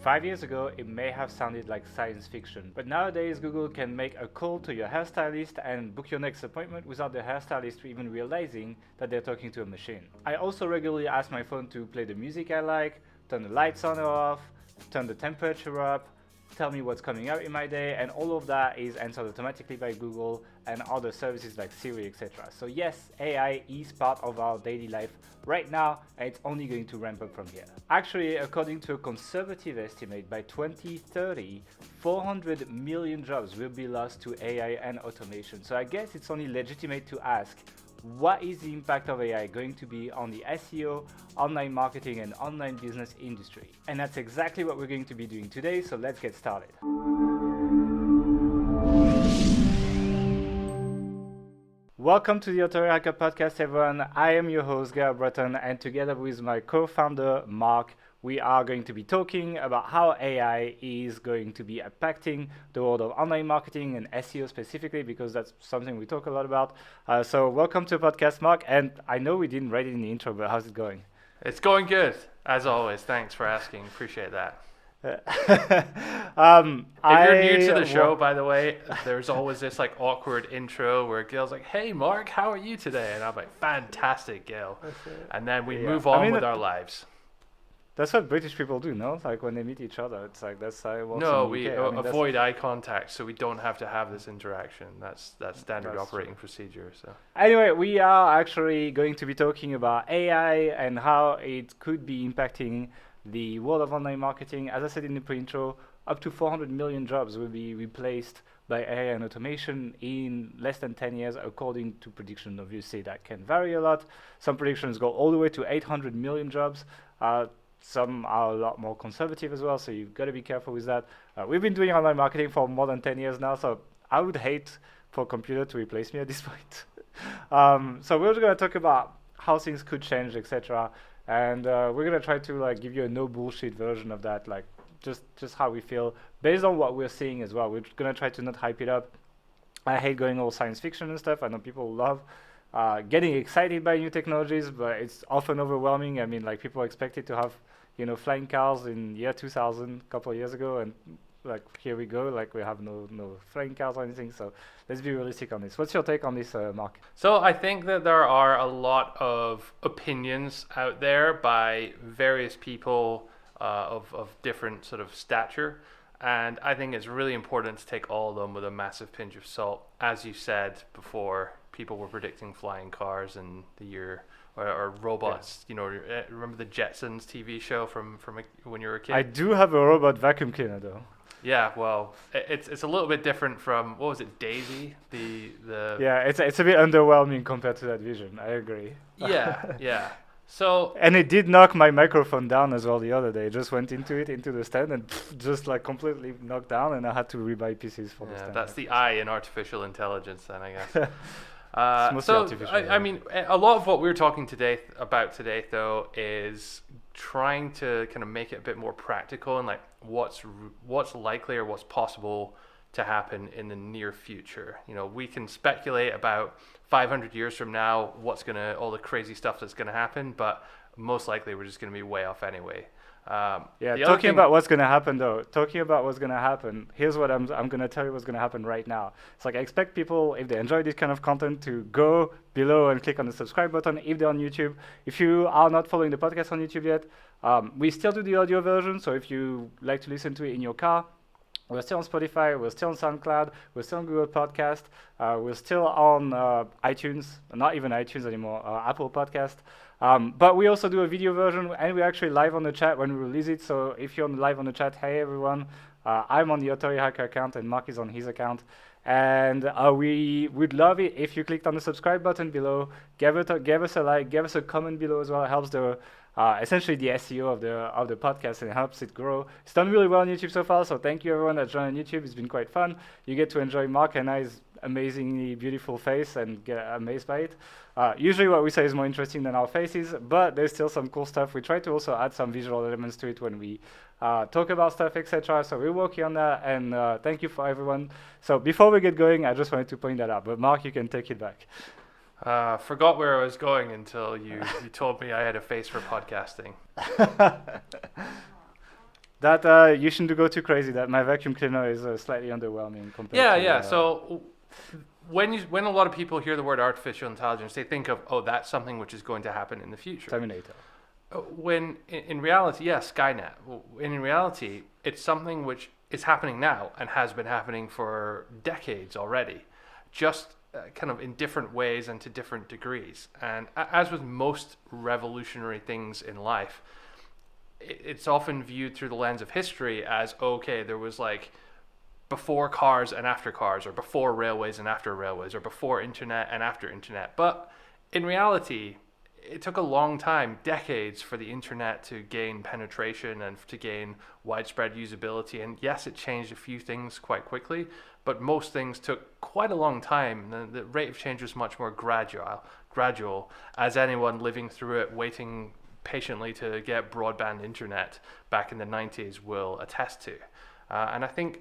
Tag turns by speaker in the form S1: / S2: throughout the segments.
S1: 5 years ago, it may have sounded like science fiction, but nowadays Google can make a call to your hairstylist and book your next appointment without the hairstylist even realizing that they're talking to a machine. I also regularly ask my phone to play the music I like, turn the lights on or off, turn the temperature up, tell me what's coming up in my day, and all of that is answered automatically by Google and other services like Siri, etc. So yes, AI is part of our daily life right now, and it's only going to ramp up from here. Actually, according to a conservative estimate, by 2030, 400 million jobs will be lost to AI and automation. So I guess it's only legitimate to ask, what is the impact of AI going to be on the SEO, online marketing, and online business industry? And that's exactly what we're going to be doing today, so let's get started. Welcome to the Authority Hacker Podcast, everyone. I am your host, Gael Breton, and together with my co-founder, Mark, we are going to be talking about how AI is going to be impacting the world of online marketing and SEO specifically, because that's something we talk a lot about. So welcome to Podcast Mark, and I know we didn't write it in the intro, but how's it going?
S2: It's going good, as always. Thanks for asking. Appreciate that.
S1: If
S2: you're new to the show, by the way, there's always this like awkward intro where Gail's like, "Hey, Mark, how are you today?" And I'm like, "Fantastic, Gail." And then we move on with our lives.
S1: That's what British people do, no? Like when they meet each other, it's like that's how it works.
S2: No, we avoid eye contact, so we don't have to have this interaction. That's standard operating procedure. So
S1: anyway, we are actually going to be talking about AI and how it could be impacting the world of online marketing. As I said in the pre-intro, up to 400 million jobs will be replaced by AI and automation in less than 10 years, according to prediction. Obviously, that can vary a lot. Some predictions go all the way to 800 million jobs. Some are a lot more conservative as well, so you've got to be careful with that. We've been doing online marketing for more than 10 years now, so I would hate for a computer to replace me at this point. So we're going to talk about how things could change, etc. And we're going to try to give you a no bullshit version of that, just how we feel based on what we're seeing as well. We're going to try to not hype it up. I hate going all science fiction and stuff. I know people love getting excited by new technologies, but it's often overwhelming. I mean, people expected to have, flying cars in year 2000, a couple of years ago, and here we go, we have no flying cars or anything. So let's be realistic on this. What's your take on this, Mark?
S2: So I think that there are a lot of opinions out there by various people of different sort of stature. And I think it's really important to take all of them with a massive pinch of salt. As you said before, people were predicting flying cars in the year, or robots. Yeah. Remember the Jetsons TV show from when you were a kid?
S1: I do have a robot vacuum cleaner though.
S2: Yeah, well, it's a little bit different from, what was it, Daisy? The
S1: Yeah, it's a bit underwhelming compared to that vision. I agree.
S2: Yeah. So,
S1: and it did knock my microphone down as well the other day. It just went into the stand and just completely knocked down, and I had to rebuy pieces for the stand.
S2: That's the I in artificial intelligence then, I guess.
S1: I
S2: mean, a lot of what we're talking about today, though, is trying to kind of make it a bit more practical and what's likely or what's possible to happen in the near future. We can speculate about 500 years from now all the crazy stuff that's gonna happen, but most likely we're just gonna be way off anyway.
S1: Talking about what's going to happen, here's what I'm going to tell you what's going to happen right now. It's I expect people, if they enjoy this kind of content, to go below and click on the subscribe button if they're on YouTube. If you are not following the podcast on YouTube yet, we still do the audio version, so if you like to listen to it in your car, we're still on Spotify, we're still on SoundCloud, we're still on Google Podcast, we're still on iTunes, not even iTunes anymore, Apple Podcast. But we also do a video version, and we're actually live on the chat when we release it. So if you're live on the chat, hey everyone, I'm on the Authority Hacker account, and Mark is on his account. And we would love it if you clicked on the subscribe button below, give us a like, give us a comment below as well. It helps essentially the SEO of the podcast, and it helps it grow. It's done really well on YouTube so far, so thank you everyone that joined on YouTube. It's been quite fun. You get to enjoy Mark and I's amazingly beautiful face and get amazed by it. Usually what we say is more interesting than our faces, but there's still some cool stuff. We try to also add some visual elements to it when we talk about stuff, etc. So we're working on that, and thank you for everyone. So before we get going, I just wanted to point that out, but Mark, you can take it back.
S2: Forgot where I was going until you told me I had a face for podcasting.
S1: that you shouldn't go too crazy. That my vacuum cleaner is slightly underwhelming compared to.
S2: So when a lot of people hear the word artificial intelligence, they think of, oh, that's something which is going to happen in the future.
S1: Terminator.
S2: When in reality, yes, Skynet. In reality, it's something which is happening now and has been happening for decades already, just kind of in different ways and to different degrees. And as with most revolutionary things in life, it's often viewed through the lens of history as, okay, there was like before cars and after cars, or before railways and after railways, or before internet and after internet. But in reality, it took a long time, decades, for the internet to gain penetration and to gain widespread usability. And yes, it changed a few things quite quickly, but most things took quite a long time. The rate of change was much more gradual, as anyone living through it, waiting patiently to get broadband internet back in the 90s will attest to. And I think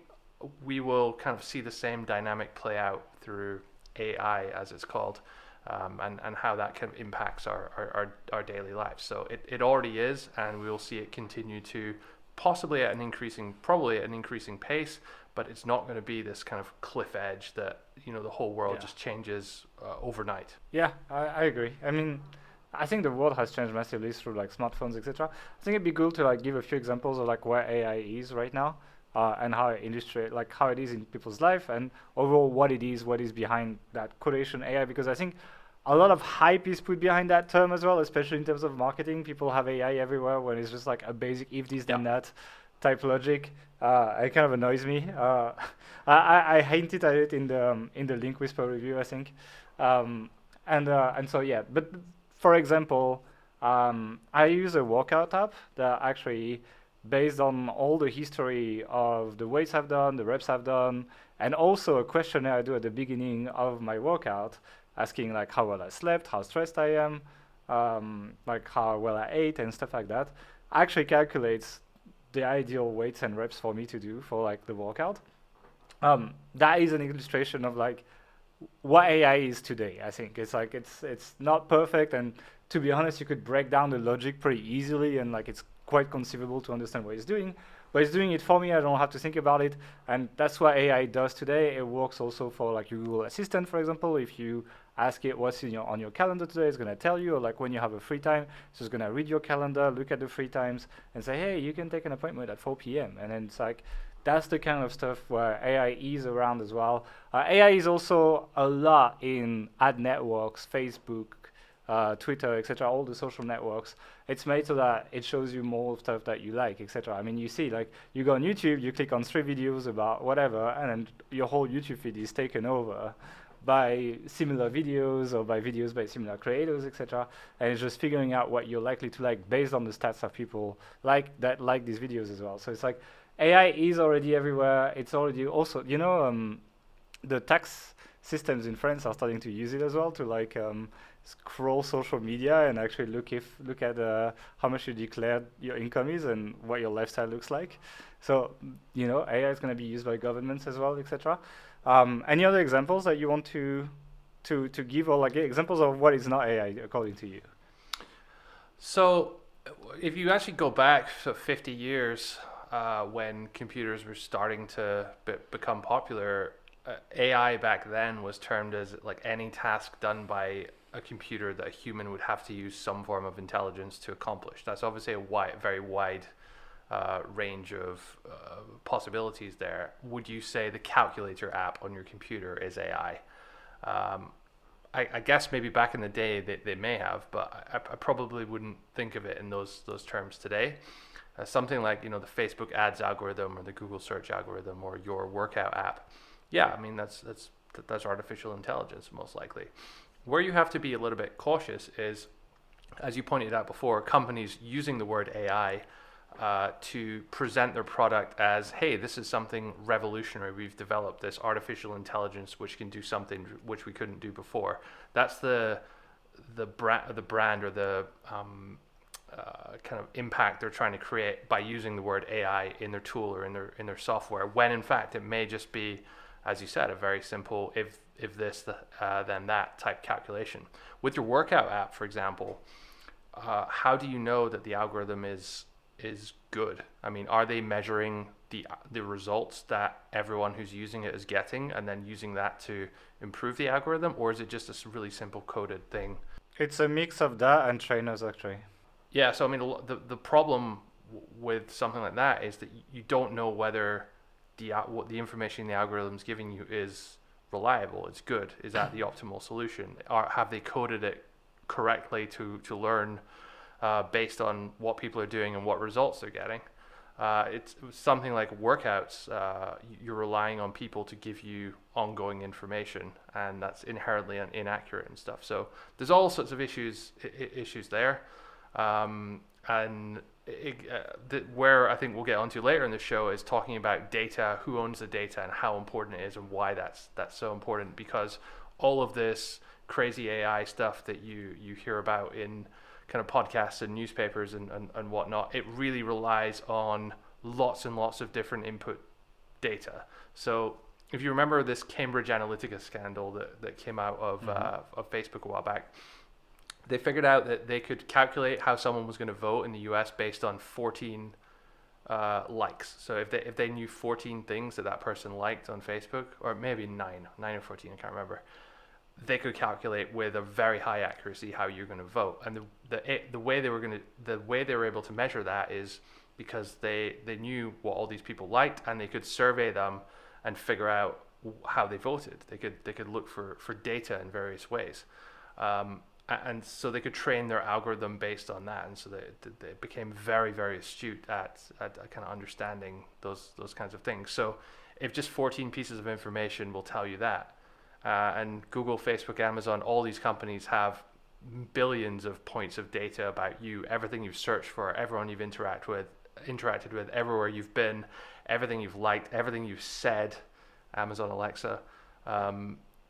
S2: we will kind of see the same dynamic play out through AI, as it's called, and how that kind of impacts our daily lives. So it already is, and we will see it continue to probably at an increasing pace, but it's not going to be this kind of cliff edge that, the whole world just changes overnight.
S1: Yeah, I agree. I mean, I think the world has changed massively through like smartphones, etc. I think it'd be cool to like give a few examples of like where AI is right now, and how it how it is in people's life, and overall what is behind that quotation AI. Because I think a lot of hype is put behind that term as well, especially in terms of marketing. People have AI everywhere when it's just like a basic if this then that type logic. It kind of annoys me. I hinted at it in the Link Whisper review, I think, and so yeah. But for example, I use a workout app that actually, based on all the history of the weights I've done, the reps I've done, and also a questionnaire I do at the beginning of my workout, asking like how well I slept, how stressed I am, like how well I ate and stuff like that, actually calculates the ideal weights and reps for me to do for like the workout. That is an illustration of like what AI is today. I think it's like it's not perfect, and to be honest, you could break down the logic pretty easily, and like it's quite conceivable to understand what it's doing. But it's doing it for me. I don't have to think about it, and that's what AI does today. It works also for like your Google Assistant, for example. If you ask it what's on your calendar today, it's gonna tell you. Or like when you have a free time, so it's gonna read your calendar, look at the free times, and say, hey, you can take an appointment at 4 p.m. And then it's like, that's the kind of stuff where AI is around as well. AI is also a lot in ad networks, Facebook, Twitter, etc., all the social networks. It's made so that it shows you more stuff that you like, etc. I mean, you see, like, you go on YouTube, you click on 3 videos about whatever, and then your whole YouTube feed is taken over by similar videos or by videos by similar creators, etc. And it's just figuring out what you're likely to like based on the stats of people like these videos as well. So it's like AI is already everywhere. It's already also, the tax systems in France are starting to use it as well to like scroll social media and actually look at how much you declared your income is and what your lifestyle looks like. So AI is going to be used by governments as well, etc. Any other examples that you want to give, or like examples of what is not AI according to you?
S2: So if you actually go back 50 years, when computers were starting to become popular, AI back then was termed as like any task done by a computer that a human would have to use some form of intelligence to accomplish. That's obviously a very wide range of possibilities there. Would you say the calculator app on your computer is AI? I guess maybe back in the day they may have, but I probably wouldn't think of it in those terms today. Something like the Facebook ads algorithm or the Google search algorithm or your workout app. Yeah, I mean that's artificial intelligence most likely. Where you have to be a little bit cautious is, as you pointed out before, companies using the word AI to present their product as, hey, this is something revolutionary. We've developed this artificial intelligence which can do something which we couldn't do before. That's the brand or the kind of impact they're trying to create by using the word AI in their tool or in their software, when in fact it may just be, as you said, a very simple if this then that type calculation. With your workout app, for example, how do you know that the algorithm is is good? I mean, are they measuring the results that everyone who's using it is getting, and then using that to improve the algorithm, or is it just a really simple coded thing?
S1: It's a mix of that and trainers, actually.
S2: Yeah, so I mean, the problem with something like that is that you don't know whether what the information the algorithm's giving you is reliable, it's good, is that the optimal solution, or have they coded it correctly to learn based on what people are doing and what results they're getting. It's something like workouts. You're relying on people to give you ongoing information, and that's inherently inaccurate and stuff. So there's all sorts of issues there, and where I think we'll get onto later in the show is talking about data, who owns the data, and how important it is, and why that's so important. Because all of this crazy AI stuff that you hear about in kind of podcasts and newspapers and whatnot, it really relies on lots and lots of different input data. So if you remember this Cambridge Analytica scandal that came out of Facebook a while back, they figured out that they could calculate how someone was going to vote in the US based on 14 likes. So if they knew 14 things that person liked on Facebook, or maybe 9 or 14, I can't remember, they could calculate with a very high accuracy how you're going to vote. And the way they were able to measure that is because they knew what all these people liked, and they could survey them and figure out how they voted. They could look for data in various ways, and so they could train their algorithm based on that. And so they became very, very astute at kind of understanding those kinds of things. So if just 14 pieces of information will tell you that. And Google, Facebook, Amazon, all these companies have billions of points of data about you, everything you've searched for, everyone you've interacted with, everywhere you've been, everything you've liked, everything you've said, Amazon Alexa,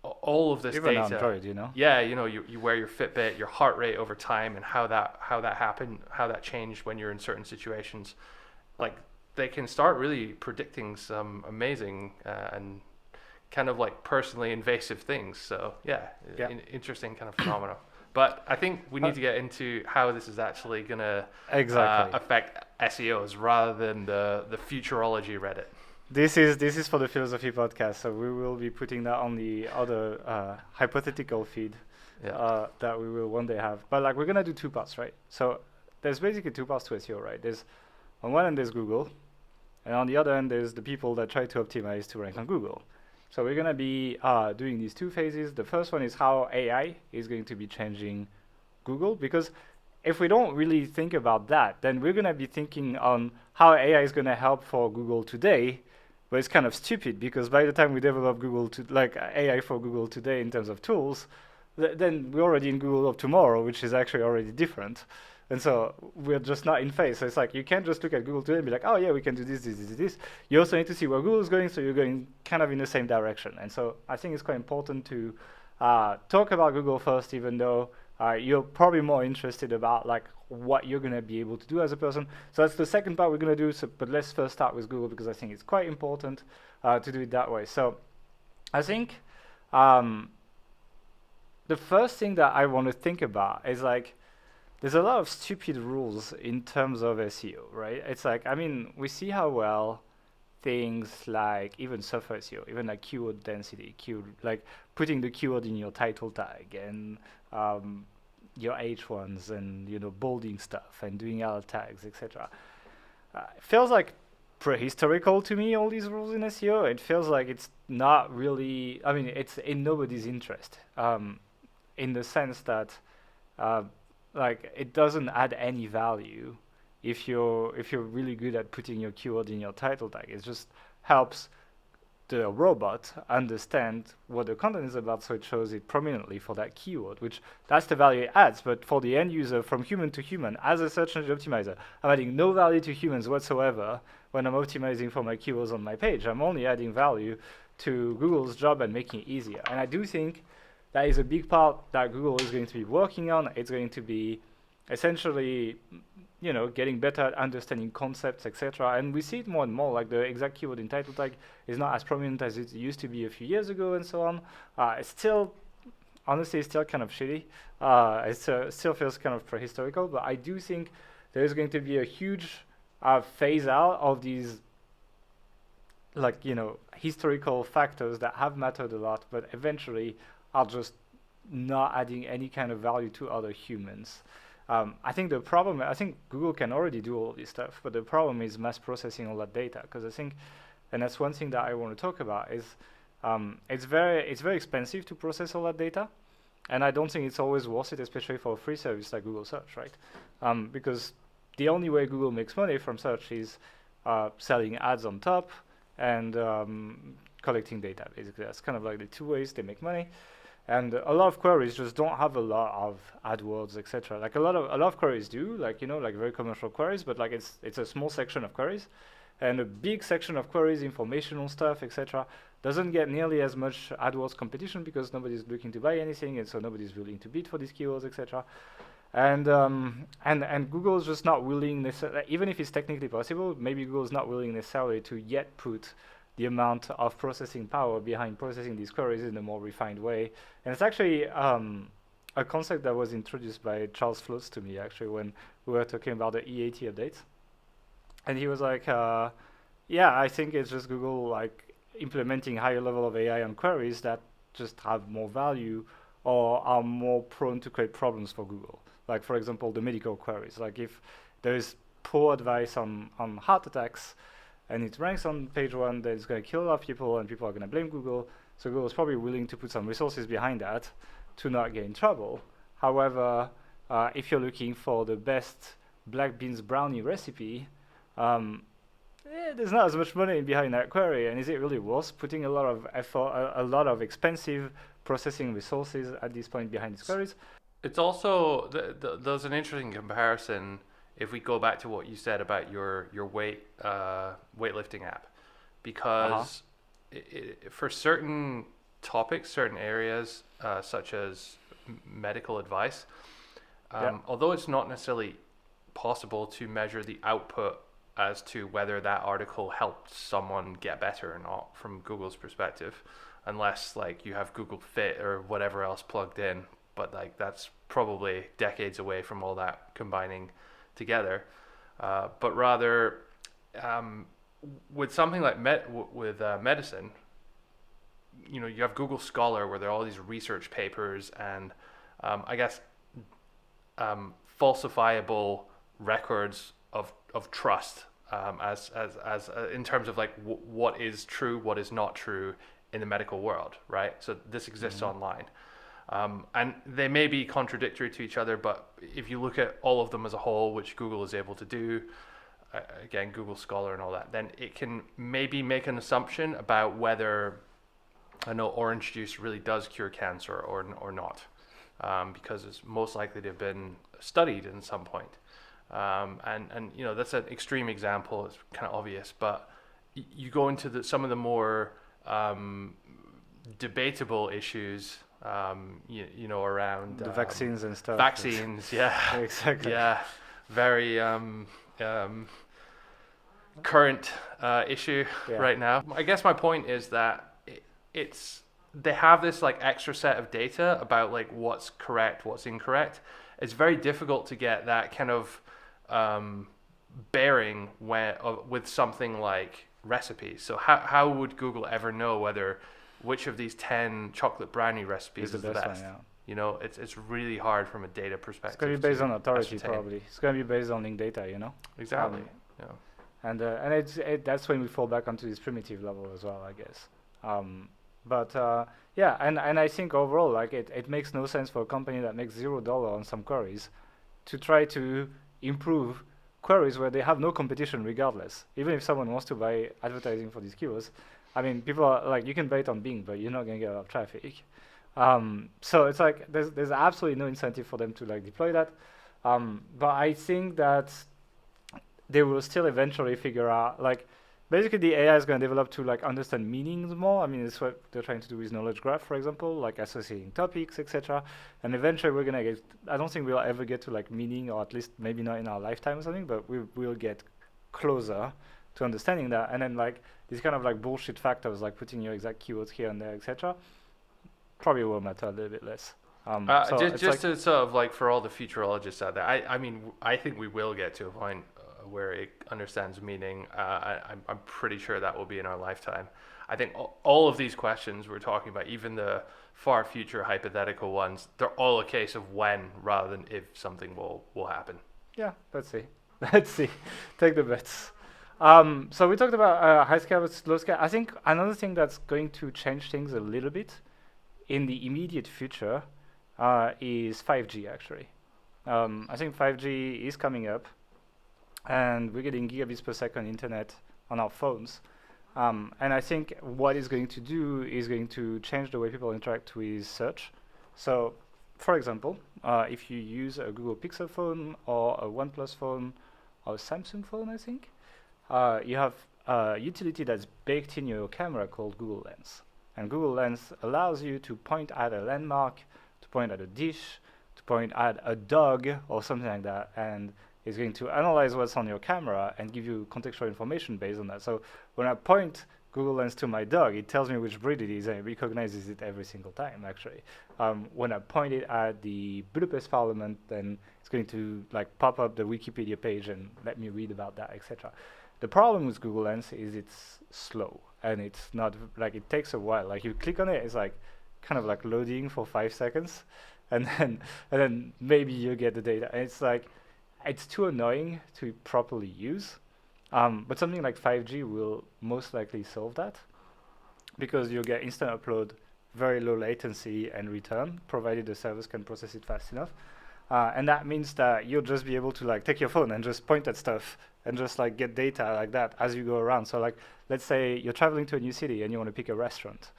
S2: all of this
S1: even
S2: data.
S1: Android, you know?
S2: Yeah, you wear your Fitbit, your heart rate over time, and how that happened, how that changed when you're in certain situations. Like, they can start really predicting some amazing and kind of like personally invasive things. So yeah. Interesting kind of phenomena. But I think we need to get into how this is actually going to affect SEOs rather than the futurology Reddit.
S1: This is for the philosophy podcast, so we will be putting that on the other hypothetical feed that we will one day have. But like, we're gonna do two parts, right? So there's basically two parts to SEO, right? There's on one end there's Google, and on the other end there's the people that try to optimize to rank on Google. So we're going to be doing these two phases. The first one is how AI is going to be changing Google, because if we don't really think about that, then we're going to be thinking on how AI is going to help for Google today, but it's kind of stupid, because by the time we develop AI for Google today in terms of tools, then we're already in Google of tomorrow, which is actually already different. And so we're just not in phase. So it's like, you can't just look at Google today and be like, oh yeah, we can do this. You also need to see where Google is going, so you're going kind of in the same direction. And so I think it's quite important to talk about Google first, even though you're probably more interested about like what you're going to be able to do as a person. So that's the second part we're going to do. So, but let's first start with Google, because I think it's quite important to do it that way. So I think the first thing that I want to think about is like, there's a lot of stupid rules in terms of SEO, right? It's like, I mean, we see how well things like even software SEO, even like keyword density, like putting the keyword in your title tag and your H1s and bolding stuff and doing alt tags, etc. It feels like prehistorical to me, all these rules in SEO. It feels like it's not really, I mean, it's in nobody's interest, in the sense that like, it doesn't add any value if you're really good at putting your keyword in your title tag. It just helps the robot understand what the content is about, so it shows it prominently for that keyword, which that's the value it adds. But for the end user, from human to human, as a search engine optimizer, I'm adding no value to humans whatsoever when I'm optimizing for my keywords on my page. I'm only adding value to Google's job and making it easier. And I do think that is a big part that Google is going to be working on. It's going to be essentially, getting better at understanding concepts, etc. And we see it more and more, like the exact keyword in title tag is not as prominent as it used to be a few years ago and so on. It's still, honestly, it's still kind of shitty. It still feels kind of prehistorical, but I do think there is going to be a huge phase out of these like historical factors that have mattered a lot, but eventually are just not adding any kind of value to other humans. I think Google can already do all this stuff, but the problem is mass processing all that data. Because I think, and that's one thing that I want to talk about is, it's very expensive to process all that data, and I don't think it's always worth it, especially for a free service like Google Search, right? Because the only way Google makes money from search is selling ads on top and collecting data. Basically, that's kind of like the two ways they make money. And a lot of queries just don't have a lot of AdWords, etc. Like a lot of queries do, like like very commercial queries, but like it's a small section of queries, and a big section of queries, informational stuff, etc. doesn't get nearly as much AdWords competition because nobody's looking to buy anything, and so nobody's willing to bid for these keywords, etc. And Google's just not willing necessarily, even if it's technically possible, maybe Google's not willing necessarily to yet put the amount of processing power behind processing these queries in a more refined way. And it's actually a concept that was introduced by Charles Floats to me, actually, when we were talking about the E80 updates. And he was like, yeah, I think it's just Google like implementing higher level of AI on queries that just have more value or are more prone to create problems for Google. Like, for example, the medical queries. Like, if there is poor advice on heart attacks, and it ranks on page 1, then it's going to kill a lot of people, and people are going to blame Google. So Google is probably willing to put some resources behind that to not get in trouble. However, if you're looking for the best black beans brownie recipe, there's not as much money behind that query, and is it really worth putting a lot of effort, a lot of expensive processing resources at this point behind these queries?
S2: It's also, there's an interesting comparison if we go back to what you said about your weightlifting app, because for certain topics, certain areas, such as medical advice, although it's not necessarily possible to measure the output as to whether that article helped someone get better or not from Google's perspective, unless like you have Google Fit or whatever else plugged in, but like that's probably decades away from all that combining together, but rather with something like medicine, you have Google Scholar where there are all these research papers and I guess falsifiable records of trust as in terms of like what is true, what is not true in the medical world, right? So this exists online. And they may be contradictory to each other, but if you look at all of them as a whole, which Google is able to do, again, Google Scholar and all that, then it can maybe make an assumption about whether, orange juice really does cure cancer or not, because it's most likely to have been studied in some point. And that's an extreme example. It's kind of obvious, but you go into some of the more debatable issues. Around
S1: the vaccines and stuff.
S2: Vaccines, yeah,
S1: exactly.
S2: Yeah, very current issue right now. I guess my point is that they have this like extra set of data about like what's correct, what's incorrect. It's very difficult to get that kind of bearing with something like recipes. So how would Google ever know which of these 10 chocolate brownie recipes is the best?
S1: One, yeah.
S2: It's really hard from a data perspective.
S1: It's going to be based on authority, probably. It's going to be based on linked data,
S2: Exactly.
S1: And that's when we fall back onto this primitive level as well, I guess. And I think overall, like it makes no sense for a company that makes $0 on some queries to try to improve queries where they have no competition regardless. Even if someone wants to buy advertising for these keywords, I mean, people are like, you can bet on Bing, but you're not going to get a lot of traffic. So it's like there's absolutely no incentive for them to like deploy that. But I think that they will still eventually figure out, like, basically the AI is going to develop to like understand meanings more. I mean, it's what they're trying to do with knowledge graph, for example, like associating topics, etc. And eventually we're going to get, I don't think we'll ever get to like meaning, or at least maybe not in our lifetime or something, but we will get closer to understanding that. And then like these kind of like bullshit factors, like putting your exact keywords here and there, etc., probably will matter a little bit less.
S2: Just to sort of like for all the futurologists out there, I mean, I think we will get to a point where it understands meaning. I'm pretty sure that will be in our lifetime. I think all of these questions we're talking about, even the far future hypothetical ones, they're all a case of when rather than if something will happen.
S1: Yeah, let's see. Let's see. Take the bets. So we talked about high scale versus low scale. I think another thing that's going to change things a little bit in the immediate future is 5G actually. I think 5G is coming up, and we're getting gigabits per second internet on our phones. And I think what it's going to do is going to change the way people interact with search. So, for example, if you use a Google Pixel phone or a OnePlus phone or a Samsung phone, I think, you have a utility that's baked in your camera called Google Lens. And Google Lens allows you to point at a landmark, to point at a dish, to point at a dog or something like that, and it's going to analyze what's on your camera and give you contextual information based on that. So when I point Google Lens to my dog, it tells me which breed it is, and it recognizes it every single time, actually. When I point it at the Budapest Parliament, then it's going to pop up the Wikipedia page and let me read about that, etc. The problem with Google Lens is it's slow, and it's not, it takes a while. You click on it, it's kind of loading for 5 seconds, and then maybe you get the data. And it's too annoying to properly use. But something like 5G will most likely solve that, because you'll get instant upload, very low latency, and return, provided the servers can process it fast enough. And that means that you'll just be able to take your phone and just point at stuff and just get data like that as you go around. So let's say you're traveling to a new city and you want to pick a restaurant.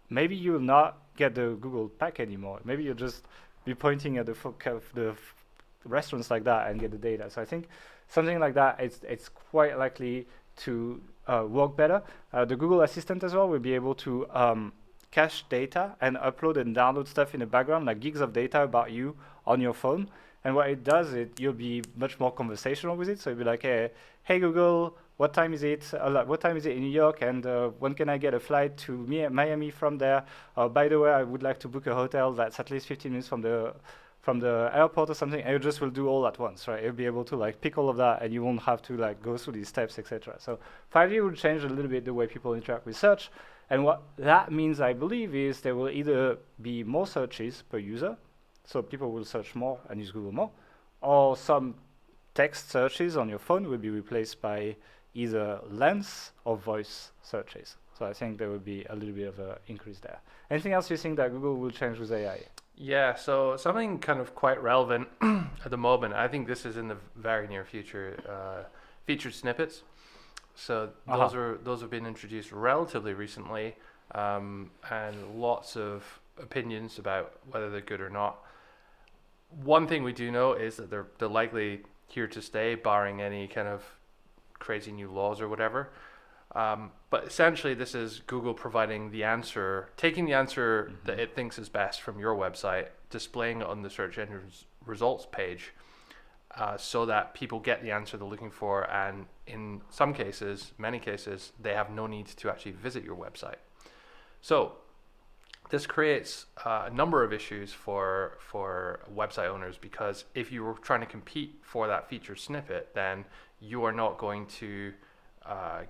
S1: Maybe you'll not get the Google pack anymore. Maybe you'll just be pointing at the restaurants like that and get the data. So I think something like that, it's quite likely to work better. The Google Assistant as well will be able to cache data and upload and download stuff in the background, gigs of data about you on your phone. And what it does, you'll be much more conversational with it. So you'll be like, hey Google, what time is it? What time is it in New York? And when can I get a flight to Miami from there? By the way, I would like to book a hotel that's at least 15 minutes from the airport or something, and you just will do all at once, right? You'll be able to pick all of that, and you won't have to go through these steps, etc. So 5G will change a little bit the way people interact with search, and what that means, I believe, is there will either be more searches per user, so people will search more and use Google more, or some text searches on your phone will be replaced by either lens or voice searches. So I think there will be a little bit of an increase there. Anything else you think that Google will change with AI?
S2: Yeah, so something kind of quite relevant at the moment, I think this is in the very near future, featured snippets. So those have been introduced relatively recently, and lots of opinions about whether they're good or not. One thing we do know is that they're likely here to stay, barring any kind of crazy new laws or whatever. But essentially, this is Google providing the answer, taking the answer that it thinks is best from your website, displaying it on the search engine results page, so that people get the answer they're looking for, and in some cases, many cases, they have no need to actually visit your website. So this creates a number of issues for website owners, because if you were trying to compete for that featured snippet, then you are not going to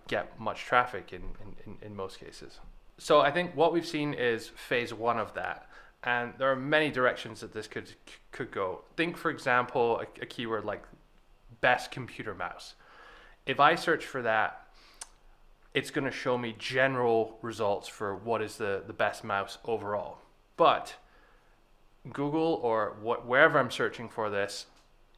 S2: get much traffic in most cases. So I think what we've seen is phase one of that, and there are many directions that this could go. Think, for example, a keyword like best computer mouse. If I search for that, it's going to show me general results for what is the best mouse overall. But Google or wherever I'm searching for this,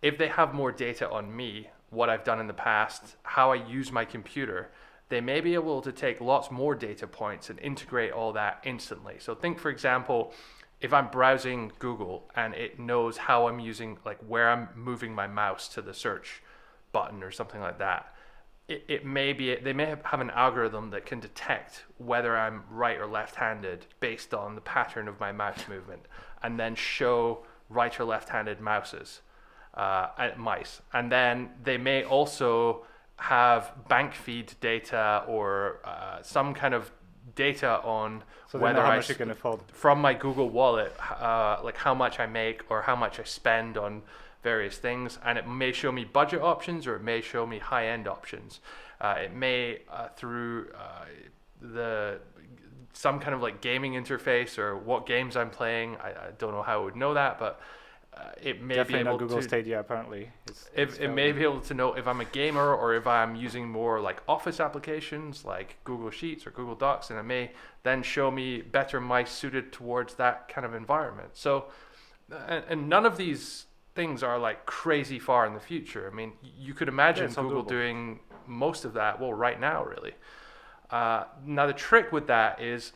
S2: if they have more data on me, what I've done in the past, how I use my computer, they may be able to take lots more data points and integrate all that instantly. So think, for example, if I'm browsing Google and it knows how I'm using, where I'm moving my mouse to the search button or something like that, they may have an algorithm that can detect whether I'm right or left-handed based on the pattern of my mouse movement, and then show right or left-handed mice. And then they may also have bank feed data or some kind of data on whether
S1: how much you can afford
S2: from my Google wallet, how much I make or how much I spend on various things, and it may show me budget options or it may show me high-end options. It may through some kind of like gaming interface or what games I'm playing. I don't know how it would know that, but it may
S1: definitely
S2: be able
S1: not Google
S2: to.
S1: Stadia apparently.
S2: It may be able to know if I'm a gamer or if I'm using more like Office applications like Google Sheets or Google Docs, and it may then show me better mice suited towards that kind of environment. So, and none of these things are like crazy far in the future. I mean, you could imagine Google doing most of that, well, right now, really. Now, the trick with that is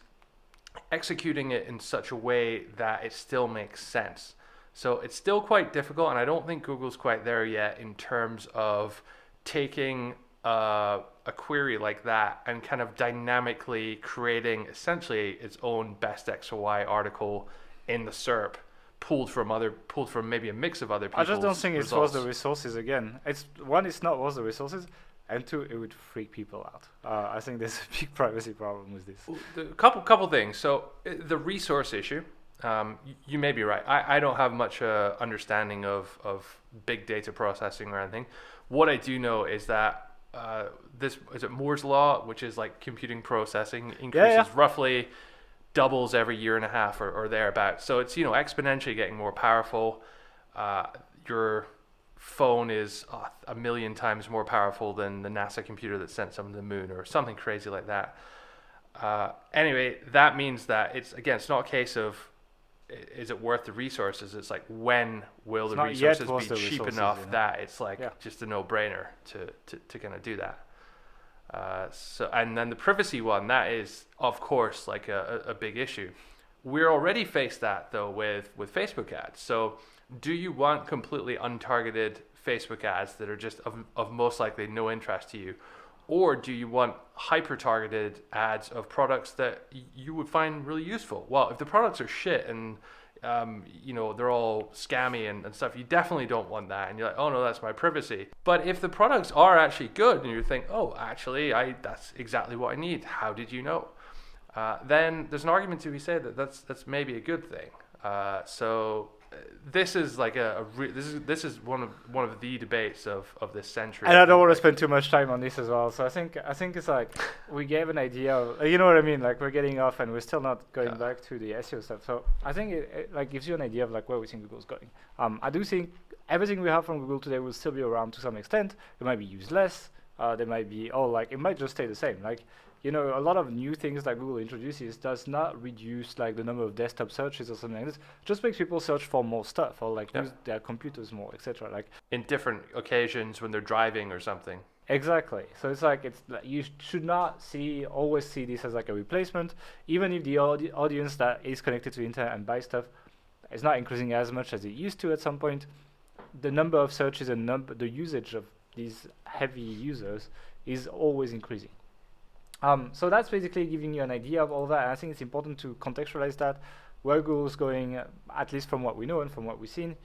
S2: executing it in such a way that it still makes sense. So it's still quite difficult, and I don't think Google's quite there yet in terms of taking a query like that and kind of dynamically creating essentially its own best X or Y article in the SERP, pulled from maybe a mix of other people's
S1: I just don't think
S2: results.
S1: it's worth the resources again. It's not worth the resources, and two, it would freak people out. I think there's a big privacy problem with this.
S2: A couple things. So the resource issue, you may be right. I don't have much understanding of big data processing or anything. What I do know is that this is it Moore's law, which is like computing processing increases roughly doubles every year and a half or thereabouts. So it's exponentially getting more powerful. Your phone is 1 million times more powerful than the NASA computer that sent something to the moon or something crazy like that. Anyway, that means that it's not a case of is it worth the resources? It's like when will the resources be cheap enough that it's like just a no-brainer to kind of do that. So and then the privacy one, that is of course like a big issue. We're already faced that though with Facebook ads. So do you want completely untargeted Facebook ads that are just of most likely no interest to you? Or do you want hyper-targeted ads of products that you would find really useful? Well, if the products are shit and they're all scammy and stuff, you definitely don't want that. And you're like, oh no, that's my privacy. But if the products are actually good and you think, oh, actually, that's exactly what I need. How did you know? Then there's an argument to be said that that's maybe a good thing. So this is like this is one of the debates of this century.
S1: And I don't want to spend too much time on this as well. So I think it's like we gave an idea of, you know what I mean? Like we're getting off and we're still not going back to the SEO stuff. So I think it like gives you an idea of like where we think Google's going. I do think everything we have from Google today will still be around to some extent. It might be used less. There might be it might just stay the same. Like a lot of new things that Google introduces does not reduce like the number of desktop searches or something like this. It just makes people search for more stuff or like use their computers more, etc. Like
S2: in different occasions when they're driving or something.
S1: Exactly. So it's like you should not always see this as like a replacement. Even if the audience that is connected to the internet and buys stuff is not increasing as much as it used to at some point, the number of searches and the usage of these heavy users is always increasing. So that's basically giving you an idea of all that. And I think it's important to contextualize that, where Google's going, at least from what we know and from what we've seen,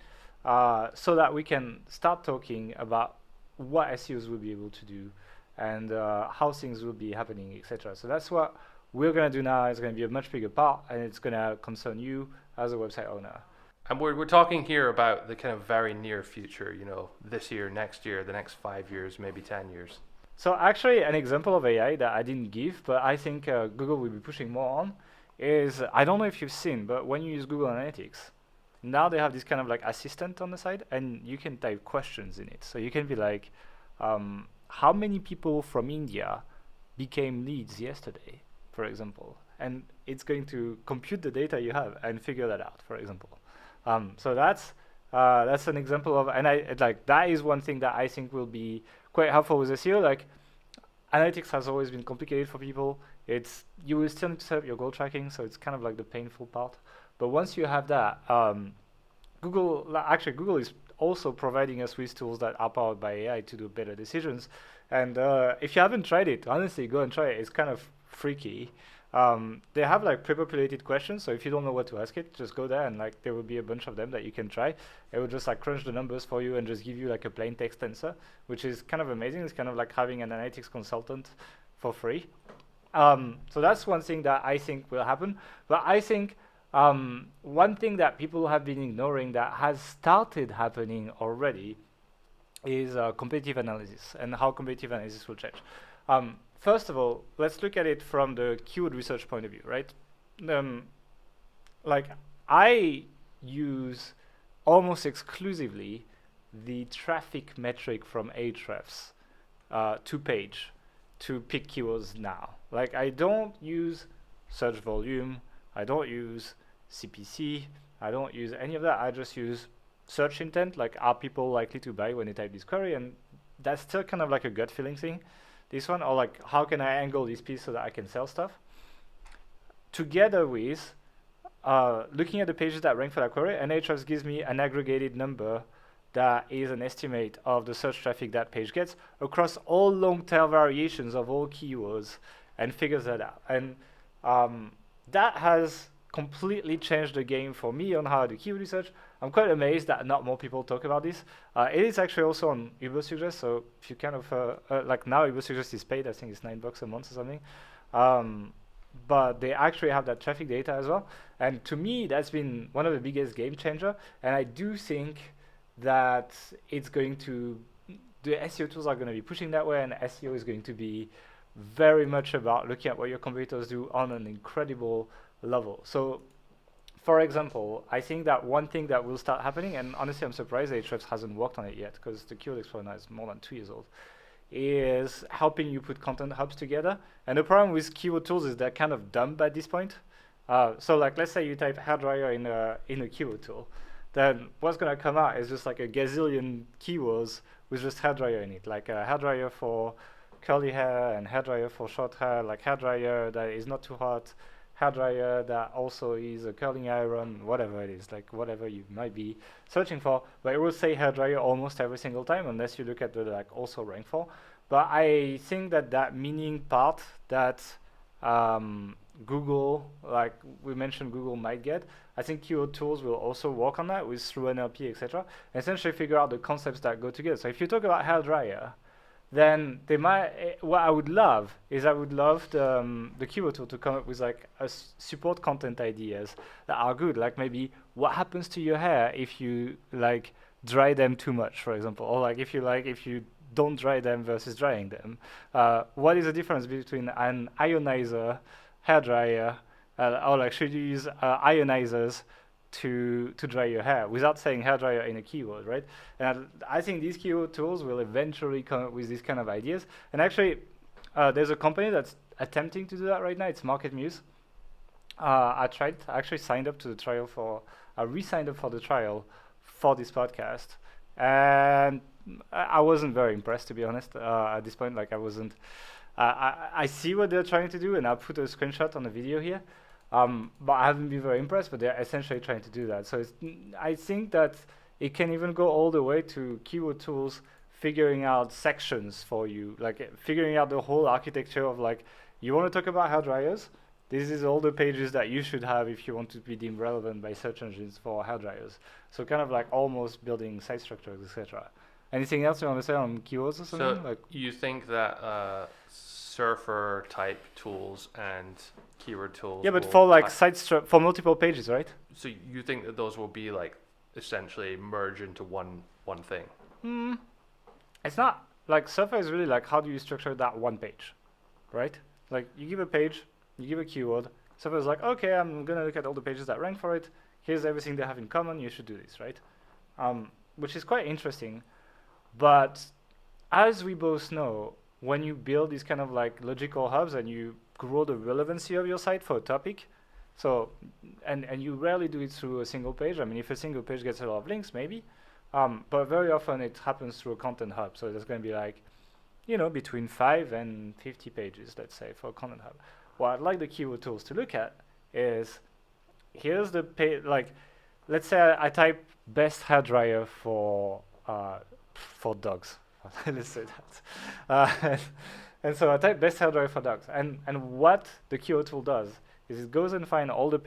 S1: so that we can start talking about what SEOs will be able to do and how things will be happening, etc. So that's what we're going to do now. It's going to be a much bigger part, and it's going to concern you as a website owner.
S2: And we're talking here about the kind of very near future, this year, next year, the next 5 years, maybe 10 years.
S1: So actually, an example of AI that I didn't give, but I think Google will be pushing more on, is, I don't know if you've seen, but when you use Google Analytics, now they have this kind of like assistant on the side, and you can type questions in it. So you can be like, how many people from India became leads yesterday, for example? And it's going to compute the data you have and figure that out, for example. So that's an example of, and that is one thing that I think will be quite helpful with SEO. Like, analytics has always been complicated for people. You will still need to set up your goal tracking, so it's kind of like the painful part. But once you have that, Google is also providing us with tools that are powered by AI to do better decisions. And if you haven't tried it, honestly, go and try it. It's kind of freaky. They have like pre-populated questions, so if you don't know what to ask it, just go there and like there will be a bunch of them that you can try. It will just like crunch the numbers for you and just give you like a plain text answer, which is kind of amazing. It's kind of like having an analytics consultant for free. So that's one thing that I think will happen. But I think One thing that people have been ignoring that has started happening already is competitive analysis and how competitive analysis will change. First of all, let's look at it from the keyword research point of view, right? Like I use almost exclusively the traffic metric from Ahrefs to page to pick keywords now. Like I don't use search volume, I don't use CPC, I don't use any of that. I just use search intent, like are people likely to buy when they type this query, and that's still kind of like a gut feeling thing. This one, or like how can I angle this piece so that I can sell stuff? Together with looking at the pages that rank for that query, and Ahrefs gives me an aggregated number that is an estimate of the search traffic that page gets across all long tail variations of all keywords and figures that out. And that has completely changed the game for me on how I do keyword research. I'm quite amazed that not more people talk about this. It is actually also on Ubersuggest, so if you kind of, like now Ubersuggest is paid, I think it's $9 a month or something. But they actually have that traffic data as well. And to me, that's been one of the biggest game changer. And I do think that it's going to, the SEO tools are going to be pushing that way, and SEO is going to be very much about looking at what your competitors do on an incredible level. So, for example, I think that one thing that will start happening, and honestly I'm surprised Ahrefs hasn't worked on it yet, because the Keyword Explorer now is more than 2 years old, is helping you put content hubs together. And the problem with keyword tools is they're kind of dumb at this point. So like let's say you type hairdryer in a keyword tool, then what's going to come out is just like a gazillion keywords with just hairdryer in it, like a hairdryer for curly hair and hairdryer for short hair, like hairdryer that is not too hot, hairdryer that also is a curling iron, whatever it is, like whatever you might be searching for. But it will say hairdryer almost every single time unless you look at the like also rank for. But I think that meaning part that Google, like we mentioned, Google might get. I think keyword tools will also work on that with through NLP, etc. Essentially figure out the concepts that go together. So if you talk about hairdryer, then they might. What I would love is the keyword tool to come up with like support content ideas that are good. Like maybe what happens to your hair if you like dry them too much, for example, or like if you don't dry them versus drying them. What is the difference between an ionizer, hairdryer, or like should you use ionizers to dry your hair without saying hairdryer in a keyword, right? And I think these keyword tools will eventually come up with these kind of ideas. And actually, there's a company that's attempting to do that right now. It's Market Muse. I actually signed up to the trial I re-signed up for the trial for this podcast, and I wasn't very impressed, to be honest. At this point, like I wasn't. I see what they're trying to do, and I'll put a screenshot on the video here. But I haven't been very impressed, but they're essentially trying to do that. So I think that it can even go all the way to keyword tools figuring out sections for you, like figuring out the whole architecture of like, you want to talk about hairdryers? This is all the pages that you should have if you want to be deemed relevant by search engines for hairdryers. So kind of like almost building site structures, etc. Anything else you want to say on keywords or something?
S2: So
S1: like
S2: you think that surfer type tools and keyword tools?
S1: Yeah, but for like for multiple pages, right?
S2: So you think that those will be like essentially merge into one thing?
S1: It's not like surfer is really like how do you structure that one page, right? Like you give a page, you give a keyword. Surfer is like, okay, I'm gonna look at all the pages that rank for it. Here's everything they have in common. You should do this, right? Which is quite interesting. But as we both know, when you build these kind of like logical hubs and you grow the relevancy of your site for a topic, so and you rarely do it through a single page. I mean, if a single page gets a lot of links, maybe, but very often it happens through a content hub. So there's going to be like, between 5 and 50 pages, let's say, for a content hub. What I'd like the keyword tools to look at is, here's the page. Like, let's say I type best hairdryer for dogs. Let's say that. And so I type best hairdryer for dogs. And what the keyword tool does is it goes and finds all the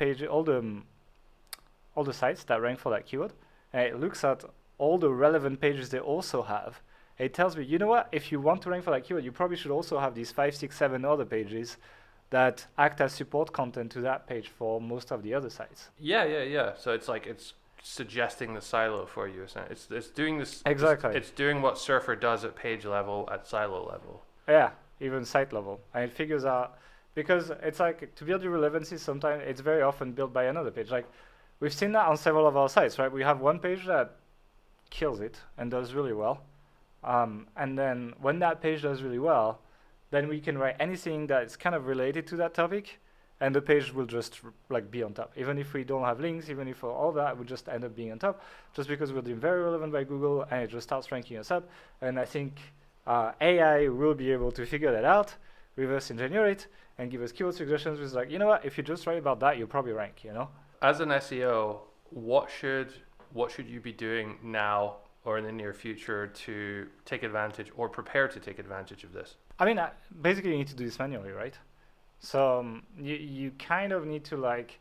S1: sites that rank for that keyword, and it looks at all the relevant pages they also have. It tells me, you know what? If you want to rank for that keyword, you probably should also have these 5, 6, 7 other pages that act as support content to that page for most of the other sites.
S2: Yeah. So it's like it's suggesting the silo for you. It's doing this
S1: exactly.
S2: It's doing what Surfer does at page level at silo level.
S1: Yeah, even site level, and it figures out, because it's like to build your relevancy. Sometimes it's very often built by another page. Like we've seen that on several of our sites, right? We have one page that kills it and does really well, and then when that page does really well, then we can write anything that's kind of related to that topic, and the page will just like be on top. Even if we don't have links, even if all that, it would just end up being on top, just because we're doing very relevant by Google, and it just starts ranking us up. And I think AI will be able to figure that out, reverse engineer it, and give us keyword suggestions. Which is like, you know what? If you just write about that, you'll probably rank. You know.
S2: As an SEO, what should you be doing now or in the near future to take advantage or prepare to take advantage of this?
S1: I mean, basically you need to do this manually, right? So you kind of need to like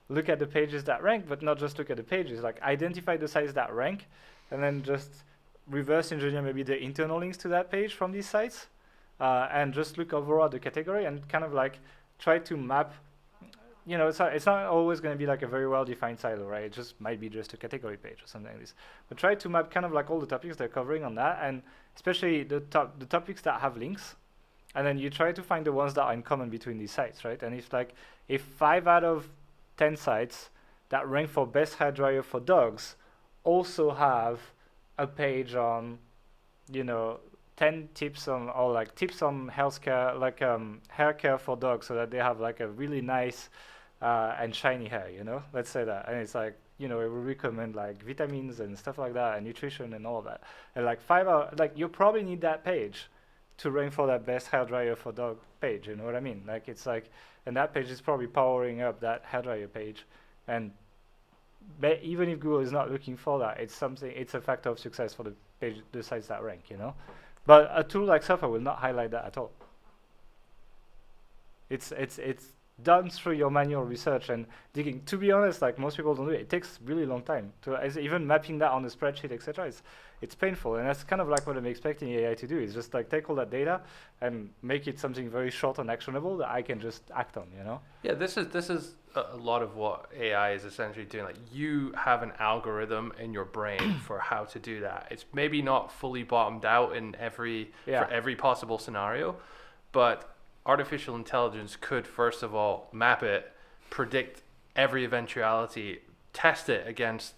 S1: look at the pages that rank, but not just look at the pages. Like identify the sites that rank, and then just reverse engineer maybe the internal links to that page from these sites, and just look overall at the category and kind of like try to map. You know, it's not always going to be like a very well-defined silo, right? It just might be just a category page or something like this. But try to map kind of like all the topics they're covering on that, and especially the topics that have links. And then you try to find the ones that are in common between these sites, right? And if 5 out of 10 sites that rank for best hairdryer for dogs also have a page on, 10 tips on, or like tips on healthcare, like hair care for dogs, so that they have like a really nice and shiny hair, let's say that. And it's like, it will recommend like vitamins and stuff like that, and nutrition and all that. And like you probably need that page to rank for that best hairdryer for dog page, you know what I mean? Like it's like, and that page is probably powering up that hairdryer page. And even if Google is not looking for that, it's a factor of success for the sites that rank, But a tool like Surfer will not highlight that at all. It's done through your manual research and digging. To be honest, like most people don't do it. It takes really long time even mapping that on a spreadsheet, etc. It's painful, and that's kind of like what I'm expecting AI to do. Is just like take all that data and make it something very short and actionable that I can just act on.
S2: Yeah, this is a lot of what AI is essentially doing. Like you have an algorithm in your brain for how to do that. It's maybe not fully bottomed out in for every possible scenario, but artificial intelligence could first of all map it, predict every eventuality, test it against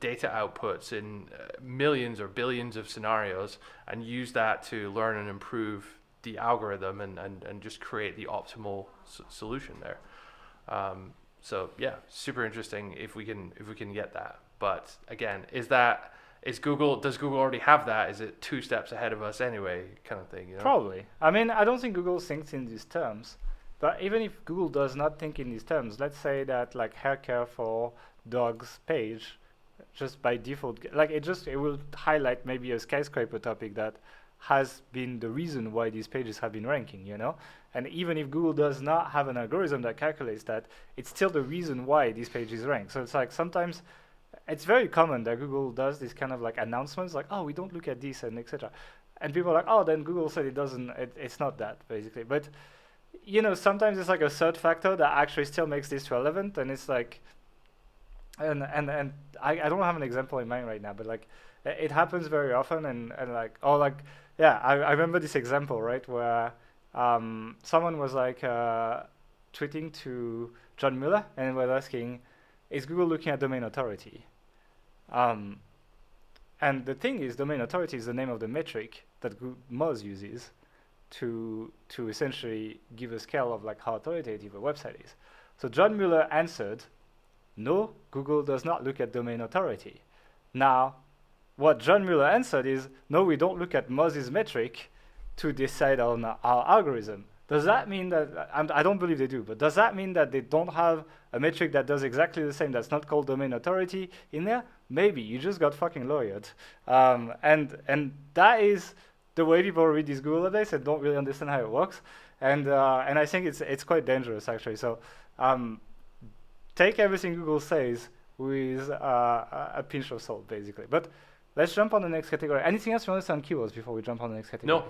S2: data outputs in millions or billions of scenarios, and use that to learn and improve the algorithm and just create the optimal solution there. So yeah, super interesting if we can get that. But again, does Google already have that? Is it 2 steps ahead of us anyway, kind of thing?
S1: Probably. I mean, I don't think Google thinks in these terms. But even if Google does not think in these terms, let's say that like hair care for dogs page, just by default, like it will highlight maybe a skyscraper topic that has been the reason why these pages have been ranking, And even if Google does not have an algorithm that calculates that, it's still the reason why these pages rank. So it's like sometimes it's very common that Google does these kind of like announcements, like, oh, we don't look at this and etc. And people are like, oh, then Google said it's not that, basically. But, sometimes it's like a third factor that actually still makes this relevant. And it's like, and I don't have an example in mind right now, but like it happens very often. And like, I remember this example, right, where someone was like tweeting to John Mueller and was asking, is Google looking at domain authority? And the thing is, domain authority is the name of the metric that Moz uses to essentially give a scale of like how authoritative a website is. So John Mueller answered, no, Google does not look at domain authority. Now, what John Mueller answered is, no, we don't look at Moz's metric to decide on our algorithm. Does that mean that, I don't believe they do, but does that mean that they don't have a metric that does exactly the same, that's not called domain authority in there? Maybe, you just got fucking lawyered. And that is the way people read these Google updates and don't really understand how it works. And I think it's quite dangerous, actually. So take everything Google says with a pinch of salt, basically. But let's jump on the next category. Anything else you want to say on keywords before we jump on the next category?
S2: No.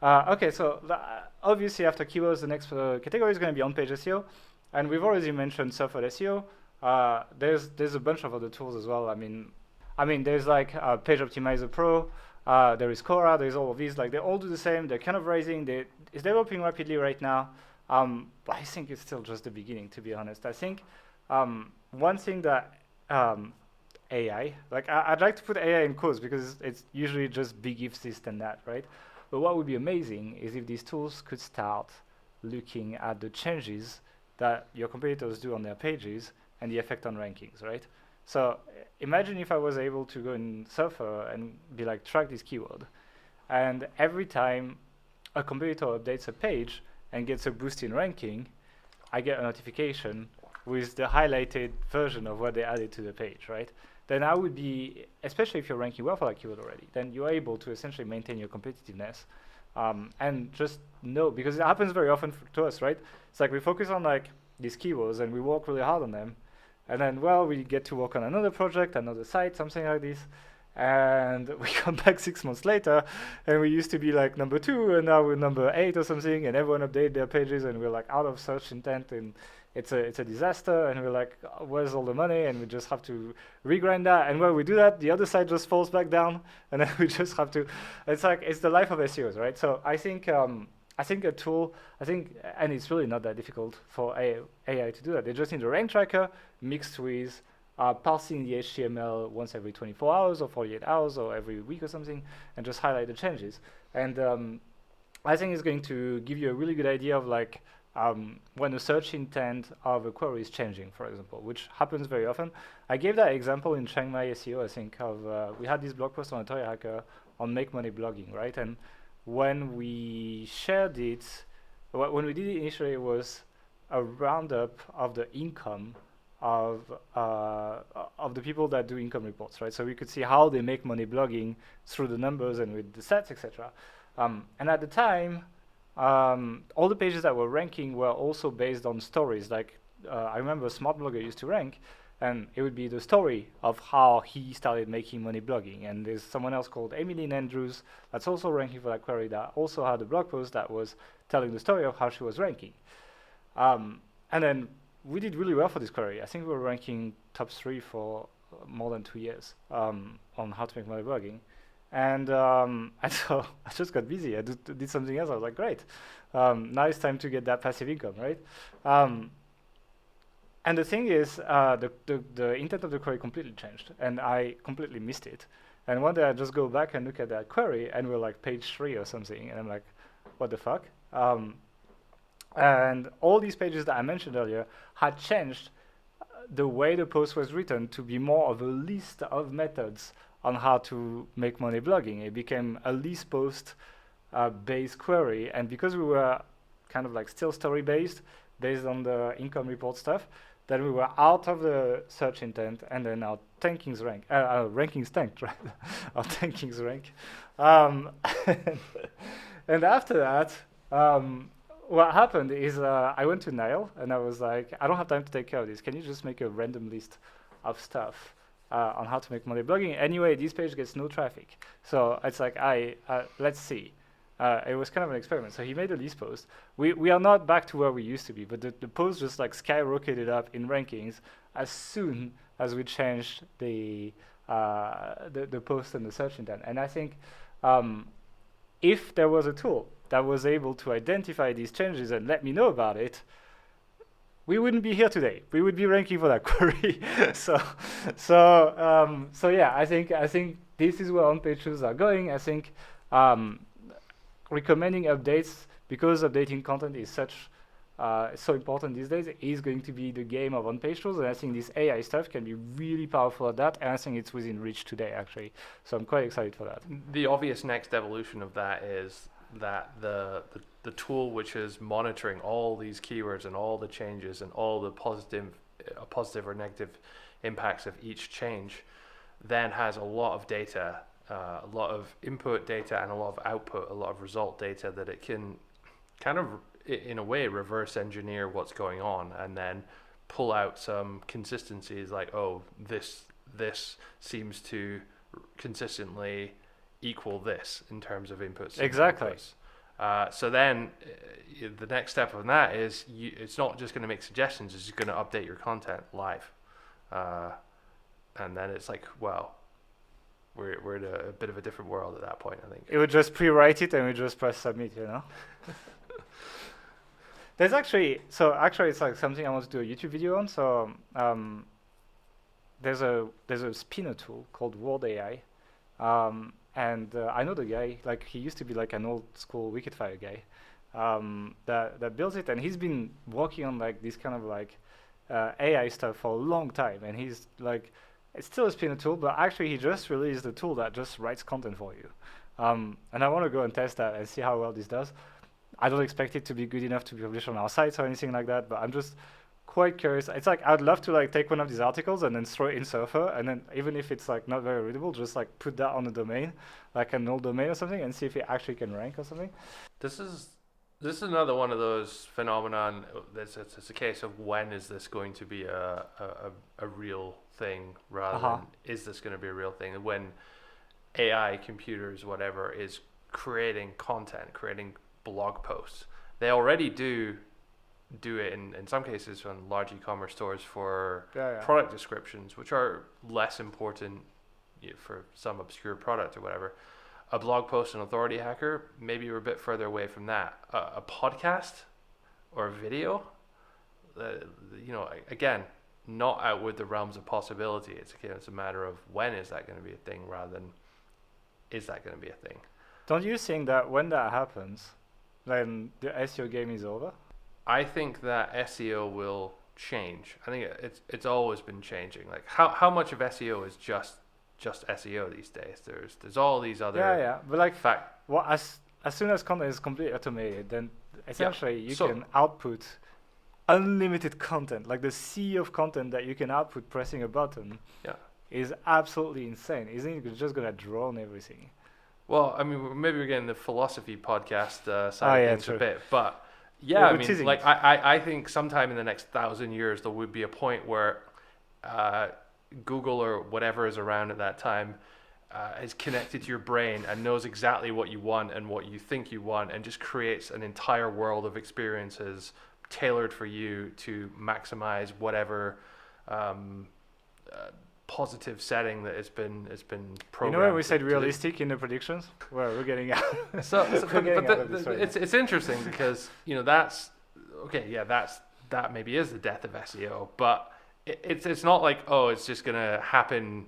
S1: Okay, so obviously after keywords, the next category is going to be on-page SEO, and we've already mentioned Suffer SEO. There's a bunch of other tools as well. I mean there's like Page Optimizer Pro. There is Cora. There's all of these. Like they all do the same. They're kind of rising. It's developing rapidly right now. But I think it's still just the beginning, to be honest. I think one thing that AI, like I'd like to put AI in quotes because it's usually just big if this and that, right? But what would be amazing is if these tools could start looking at the changes that your competitors do on their pages and the effect on rankings, right? So imagine if I was able to go in Surfer and be like, track this keyword. And every time a competitor updates a page and gets a boost in ranking, I get a notification with the highlighted version of what they added to the page, right? Then I would be, especially if you're ranking well for that keyword already, then you're able to essentially maintain your competitiveness and just know, because it happens very often to us, right? It's like we focus on like these keywords and we work really hard on them. And then, well, we get to work on another project, another site, something like this. And we come back 6 months later and we used to be like number 2 and now we're number 8 or something, and everyone updated their pages and we're like out of search intent and it's a disaster, and we're like, where's all the money? And we just have to regrind that. And when we do that, the other side just falls back down, and then we just have to. It's like it's the life of SEOs, right? So I think a tool. And it's really not that difficult for AI to do that. They just need a rank tracker mixed with parsing the HTML once every 24 hours or 48 hours or every week or something, and just highlight the changes. And I think it's going to give you a really good idea of like. When the search intent of a query is changing, for example, which happens very often. I gave that example in Chiang Mai SEO, I think, of we had this blog post on a toy hacker on make money blogging, right? And when we shared it, when we did it initially, it was a roundup of the income of the people that do income reports, right? So we could see how they make money blogging through the numbers and with the stats, etc. And at the time, all the pages that were ranking were also based on stories. Like I remember Smart Blogger used to rank, and it would be the story of how he started making money blogging. And there's someone else called Emily Andrews that's also ranking for that query that also had a blog post that was telling the story of how she was ranking. And then we did really well for this query. I think we were ranking top 3 for more than 2 years on how to make money blogging. And so I just got busy. I did something else. I was like, great. Now it's time to get that passive income, right? And the thing is, the intent of the query completely changed, and I completely missed it. And one day I just go back and look at that query, and we're like page 3 or something, and I'm like, what the fuck? And all these pages that I mentioned earlier had changed the way the post was written to be more of a list of methods on how to make money blogging. It became a list post based query, and because we were kind of like still story based on the income report stuff, then we were out of the search intent, and then our rankings tanked, right? Our rankings rank. And after that, what happened is I went to Niall and I was like, I don't have time to take care of this. Can you just make a random list of stuff on how to make money blogging? Anyway, this page gets no traffic. So it's like, let's see. It was kind of an experiment. So he made a list post. We are not back to where we used to be, but the post just like skyrocketed up in rankings as soon as we changed the post and the search intent. And I think if there was a tool that was able to identify these changes and let me know about it, we wouldn't be here today. We would be ranking for that query. so yeah, I think this is where on-page tools are going. I think recommending updates, because updating content is so important these days, is going to be the game of on-page tools. And I think this AI stuff can be really powerful at that. And I think it's within reach today, actually. So I'm quite excited for that.
S2: The obvious next evolution of that is that the tool which is monitoring all these keywords and all the changes and all the positive or negative impacts of each change then has a lot of data, a lot of input data and a lot of output, a lot of result data that it can kind of, in a way, reverse engineer what's going on and then pull out some consistencies like, oh, this seems to consistently equal this in terms of inputs.
S1: Exactly.
S2: And outputs. So then the next step of that is it's not just going to make suggestions, it's just going to update your content live. And then it's like, well, we're in a bit of a different world at that point, I think.
S1: It would just pre-write it and we just press submit, you know? There's actually it's like something I want to do a YouTube video on. So there's a spinner tool called Word AI. And I know the guy, like he used to be like an old school Wikifire guy that builds it, and he's been working on like this kind of like AI stuff for a long time, and he's like, it's still a spinner tool, but actually he just released a tool that just writes content for you. And I want to go and test that and see how well this does. I don't expect it to be good enough to be published on our sites or anything like that, but I'm just quite curious. It's like I'd love to like take one of these articles and then throw it in Surfer, and then even if it's like not very readable, just like put that on a domain, like an old domain or something, and see if it actually can rank or something.
S2: This is another one of those phenomenon. It's a case of when is this going to be a real thing rather than is this going to be a real thing? And when AI, computers, whatever, is creating content, creating blog posts, they already do it in some cases on large e-commerce stores for product descriptions, which are less important for some obscure product or whatever. A blog post on Authority Hacker, maybe you're a bit further away from that. A podcast or a video, again, not out with the realms of possibility. It's a matter of when is that going to be a thing rather than is that going to be a thing.
S1: Don't you think that when that happens, then the SEO game is over?
S2: I think that SEO will change. I think it's always been changing. Like how much of SEO is just SEO these days? There's all these other
S1: but like as soon as content is completely automated, then essentially you can output unlimited content. Like the sea of content that you can output pressing a button is absolutely insane. Isn't it? You're just gonna drone everything.
S2: Well, I mean, maybe we're getting the philosophy podcast side of things a bit, but I mean, like I think sometime in the next 1,000 years there would be a point where Google or whatever is around at that time is connected to your brain and knows exactly what you want and what you think you want, and just creates an entire world of experiences tailored for you to maximize whatever positive setting that it's been programmed.
S1: You know when we said realistic in the predictions? Well, we're getting out.
S2: It's interesting because that's okay. Yeah, that maybe is the death of SEO, but it's not like it's just gonna happen,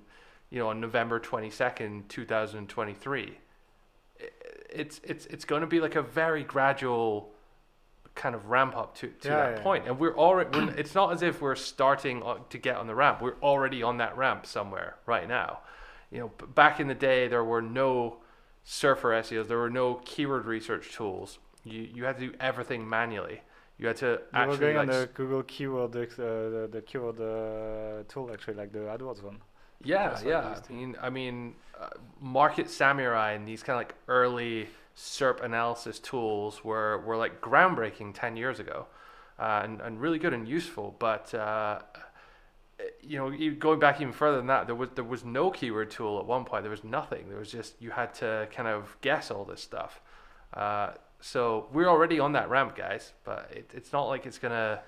S2: on November 22nd, 2023. It's going to be like a very gradual kind of ramp up to that point, and we're already. It's not as if we're starting to get on the ramp. We're already on that ramp somewhere right now. Back in the day, there were no Surfer SEOs. There were no keyword research tools. You had to do everything manually. You had to actually.
S1: We're going on the Google keyword the keyword tool, actually, like the AdWords one. I mean, Market Samurai and these kind of like early SERP analysis tools were like groundbreaking 10 years ago, and really good and useful. But going back even further than that, there was no keyword tool at one point. There was nothing. There was just, you had to kind of guess all this stuff. So we're already on that ramp, guys. But it's not like it's gonna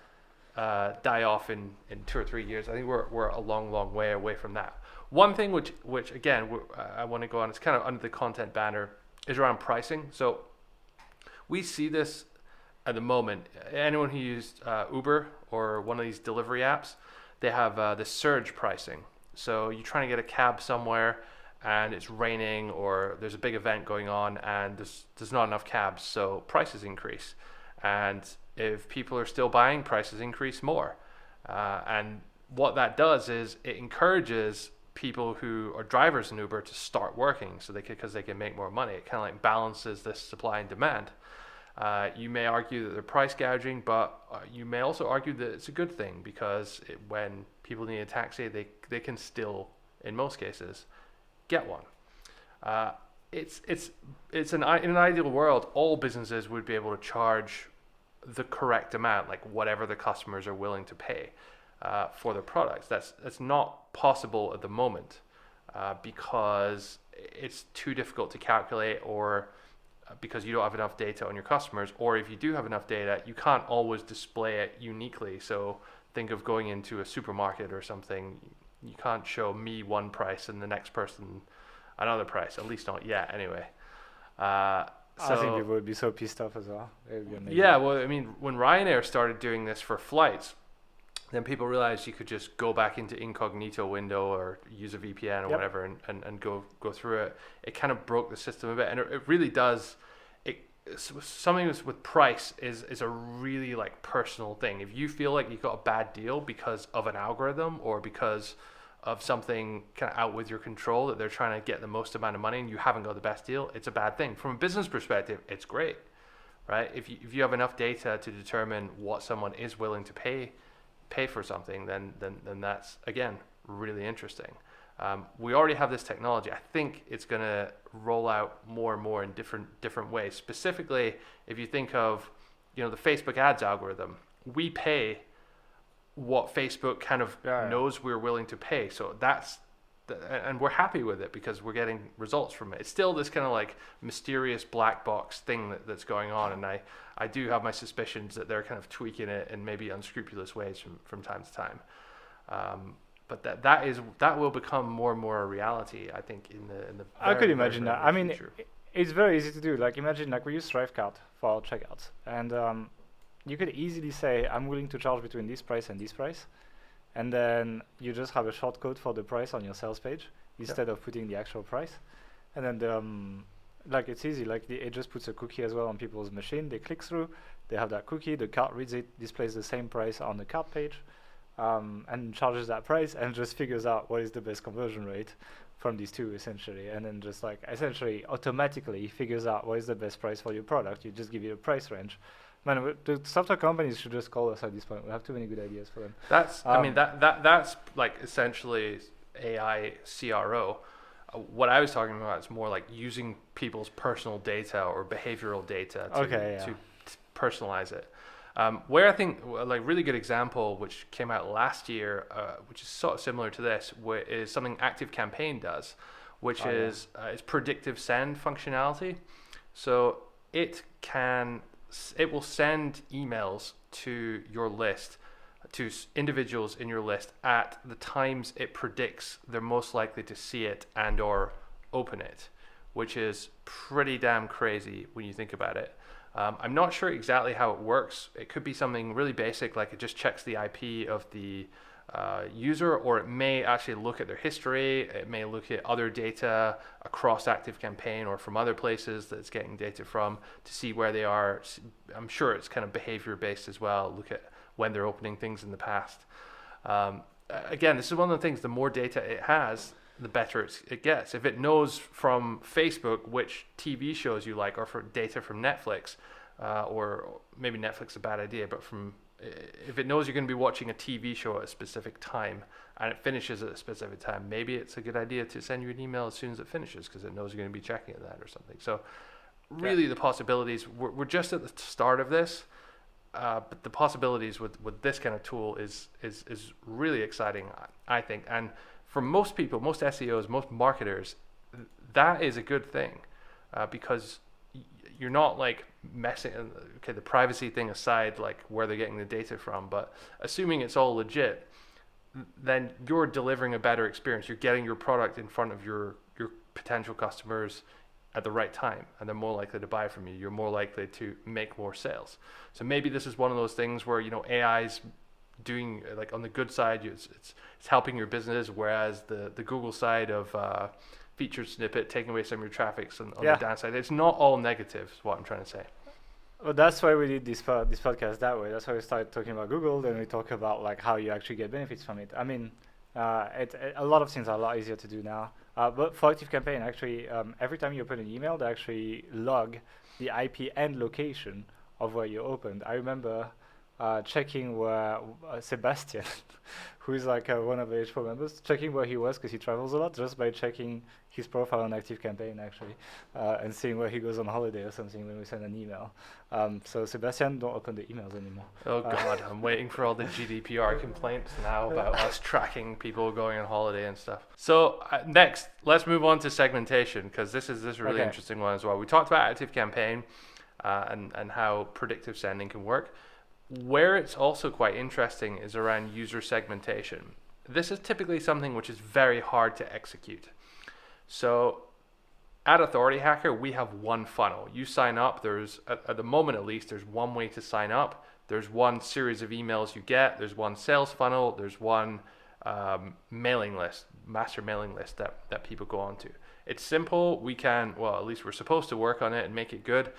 S1: die off in 2 or 3 years. I think we're a long way away from that. One thing which again I want to go on, it's kind of under the content banner, is around pricing. So we see this at the moment. Anyone who used Uber or one of these delivery apps, they have the surge pricing. So you're trying to get a cab somewhere and it's raining or there's a big event going on and there's not enough cabs, so prices increase. And if people are still buying, prices increase more. And what that does is it encourages people who are drivers in Uber to start working, so because they can make more money. It kind of like balances this supply and demand. You may argue that they're price gouging, but you may also argue that it's a good thing because when people need a taxi, they can still, in most cases, get one. In an ideal world, all businesses would be able to charge the correct amount, like whatever the customers are willing to pay for their products. That's not possible at the moment because it's too difficult to calculate or
S2: because you don't have enough data on your customers, or if you do have enough data, you can't always display it uniquely. So think of going into a supermarket or something. You can't show me one price and the next person another price, at least not yet anyway.
S1: I think people would be so pissed off as well.
S2: Yeah, well, I mean, when Ryanair started doing this for flights, then people realized you could just go back into incognito window or use a VPN or whatever and go through it. It kind of broke the system a bit, and it really does. Something with price is a really like personal thing. If you feel like you got a bad deal because of an algorithm or because of something kind of out with your control, that they're trying to get the most amount of money and you haven't got the best deal, it's a bad thing. From a business perspective, it's great, right? If you have enough data to determine what someone is willing to pay for something, then that's, again, really interesting. We already have this technology. I think it's going to roll out more and more in different ways. Specifically, if you think of, the Facebook ads algorithm, we pay what Facebook kind of knows we're willing to pay. So and we're happy with it because we're getting results from it. It's still this kind of like mysterious black box thing that's going on, and I do have my suspicions that they're kind of tweaking it in maybe unscrupulous ways from time to time. But that will become more and more a reality, I think, in the
S1: I could imagine that. I mean,
S2: future.
S1: It's very easy to do. Like, imagine, like, we use Thrivecart for our checkouts, and you could easily say, I'm willing to charge between this price and this price, and then you just have a shortcode for the price on your sales page instead of putting the actual price, and then like, it's easy. Like, it just puts a cookie as well on people's machine. They click through, they have that cookie, the cart reads it, displays the same price on the cart page, and charges that price, and just figures out what is the best conversion rate from these two, essentially, and then just like essentially automatically figures out what is the best price for your product. You just give it a price range. Man, the software companies should just call us at this point. We have too many good ideas for them.
S2: That's I mean that's like essentially AI CRO. What I was talking about is more like using people's personal data or behavioral data to personalize it. Where I think like really good example, which came out last year, which is sort of similar to this, is something ActiveCampaign does, which is predictive send functionality. So it will send emails to your list, to individuals in your list at the times it predicts they're most likely to see it and or open it, which is pretty damn crazy when you think about it. I'm not sure exactly how it works. It could be something really basic, like it just checks the IP of the user, or it may actually look at their history. It may look at other data across ActiveCampaign or from other places that it's getting data from to see where they are. I'm sure it's kind of behavior based as well. Look at when they're opening things in the past. Again, this is one of the things, the more data it has, the better it gets. If it knows from Facebook which TV shows you like, or for data from Netflix, or maybe Netflix is a bad idea, but if it knows you're going to be watching a TV show at a specific time and it finishes at a specific time, maybe it's a good idea to send you an email as soon as it finishes because it knows you're going to be checking that or something. So really the possibilities, we're just at the start of this, but the possibilities with this kind of tool is really exciting, I think. And for most people, most SEOs, most marketers, that is a good thing, because you're not like messing, okay, the privacy thing aside, like where they're getting the data from, but assuming it's all legit, then you're delivering a better experience. You're getting your product in front of your potential customers at the right time, and they're more likely to buy from you. You're more likely to make more sales. So maybe this is one of those things where, AI's doing, like, on the good side, it's helping your business, whereas the Google side of featured snippet, taking away some of your traffic on the downside, it's not all negative, is what I'm trying to say.
S1: Well, that's why we did this podcast that way. That's why we started talking about Google, then we talk about like how you actually get benefits from it. I mean, a lot of things are a lot easier to do now. But for ActiveCampaign, actually, every time you open an email, they actually log the IP and location of where you opened. I remember checking where Sebastian, who is like one of the H4 members, checking where he was because he travels a lot just by checking his profile on ActiveCampaign actually, and seeing where he goes on holiday or something when we send an email. So Sebastian, don't open the emails anymore.
S2: Oh God, I'm waiting for all the GDPR complaints now about us tracking people going on holiday and stuff. So next, let's move on to segmentation, because this is a really interesting one as well. We talked about ActiveCampaign and how predictive sending can work. Where it's also quite interesting is around user segmentation. This is typically something which is very hard to execute. So at Authority Hacker, we have one funnel. You sign up, there's, at the moment at least, there's one way to sign up. There's one series of emails you get. There's one sales funnel. There's one mailing list, master mailing list that people go onto. It's simple. We can, well, at least we're supposed to work on it and make it good.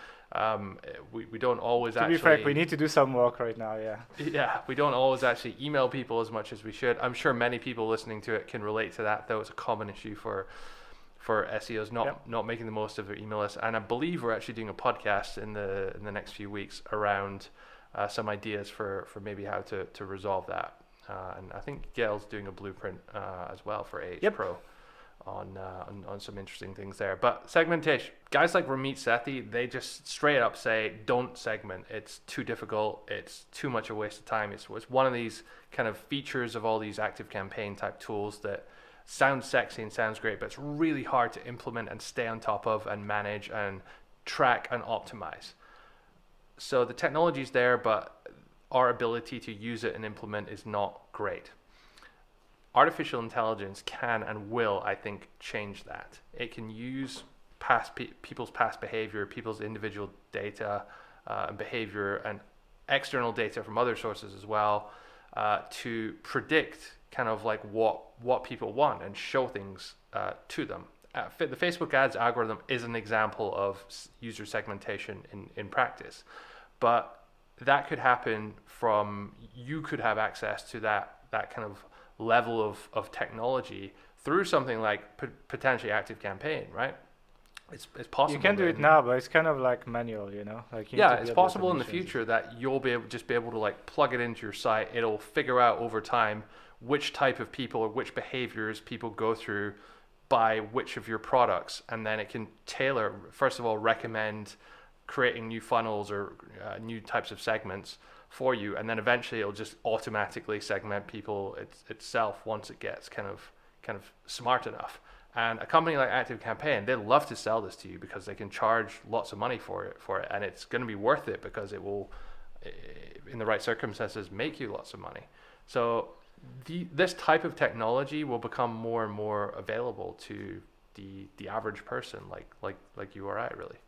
S2: We don't always actually...
S1: To be frank, we need to do some work right now, yeah.
S2: Yeah, we don't always actually email people as much as we should. I'm sure many people listening to it can relate to that, though it's a common issue for SEOs not making the most of their email list. And I believe we're actually doing a podcast in the next few weeks around some ideas for maybe how to resolve that. And I think Gail's doing a blueprint as well for AH Pro on some interesting things there. But segmentation, guys like Ramit Sethi, they just straight up say, don't segment. It's too difficult. It's too much a waste of time. It's one of these kind of features of all these ActiveCampaign type tools that sounds sexy and sounds great, but it's really hard to implement and stay on top of and manage and track and optimize. So the technology's there, but our ability to use it and implement is not great. Artificial intelligence can and will, I think, change that. It can use people's past behavior, people's individual data and behavior, and external data from other sources as well, to predict kind of like what people want and show things to them. The Facebook ads algorithm is an example of user segmentation in practice, but that could happen from, you could have access to that kind of level of technology through something like potentially ActiveCampaign, right? It's possible.
S1: You can do it now, but it's kind of like manual, you know. Like
S2: it's possible in the future that you'll be able to like plug it into your site. It'll figure out over time which type of people or which behaviors people go through by which of your products, and then it can tailor. First of all, recommend creating new funnels or new types of segments for you, and then eventually it'll just automatically segment people itself once it gets kind of smart enough. And a company like ActiveCampaign, they love to sell this to you because they can charge lots of money for it, and it's going to be worth it because it will, in the right circumstances, make you lots of money. So this type of technology will become more and more available to the average person, like you or I, really.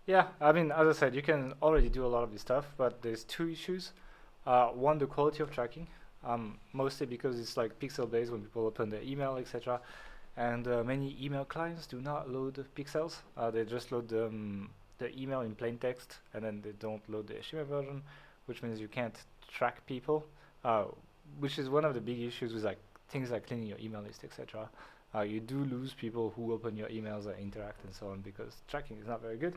S1: Yeah, I mean, as I said, you can already do a lot of this stuff, but there's two issues. One, the quality of tracking, mostly because it's like pixel-based when people open their email, etc. And many email clients do not load pixels. They just load the email in plain text, and then they don't load the HTML version, which means you can't track people, which is one of the big issues with like things like cleaning your email list, etc. You do lose people who open your emails and interact and so on because tracking is not very good.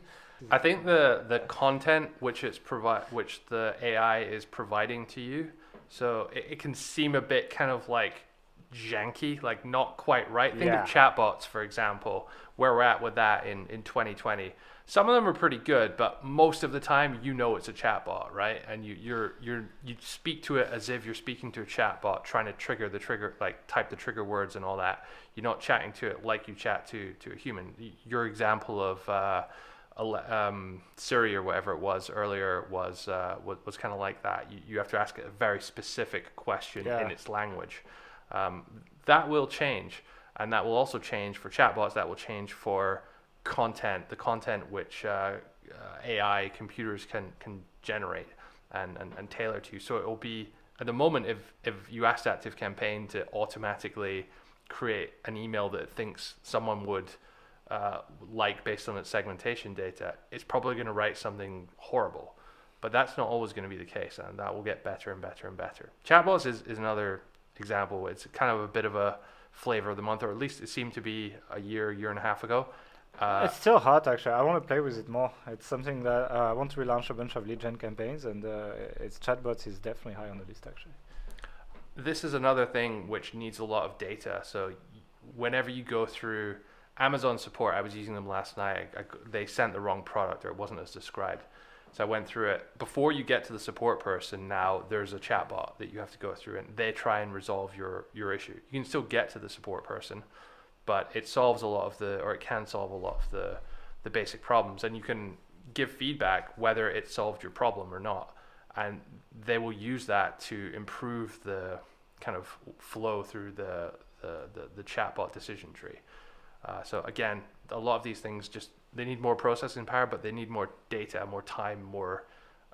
S2: I think the content which the AI is providing to you, so it can seem a bit kind of like janky, like not quite right. Think of chatbots, for example, where we're at with that in 2020. Some of them are pretty good, but most of the time, you know, it's a chatbot, right? And you speak to it as if you're speaking to a chatbot, trying to type the trigger words and all that. You're not chatting to it like you chat to a human. Your example of Siri or whatever it was earlier was kind of like that. You have to ask it a very specific question in its language. That will change, and that will also change for chatbots. That will change for the content which AI computers can generate and tailor to. So it will be, at the moment, if you ask ActiveCampaign to automatically create an email that it thinks someone would like based on its segmentation data, it's probably going to write something horrible. But that's not always going to be the case, and that will get better and better and better. Chatbots is another example. It's kind of a bit of a flavor of the month, or at least it seemed to be a year and a half ago.
S1: It's still hot, actually. I want to play with it more. It's something that I want to relaunch a bunch of lead gen campaigns, and its chatbots is definitely high on the list, actually.
S2: This is another thing which needs a lot of data. So whenever you go through Amazon support, I was using them last night. They sent the wrong product, or it wasn't as described. So I went through it. Before you get to the support person, now there's a chatbot that you have to go through, and they try and resolve your issue. You can still get to the support person, but it solves a lot of it can solve a lot of the basic problems, and you can give feedback whether it solved your problem or not, and they will use that to improve the kind of flow through the chatbot decision tree. So again, a lot of these things they need more processing power, but they need more data, more time, more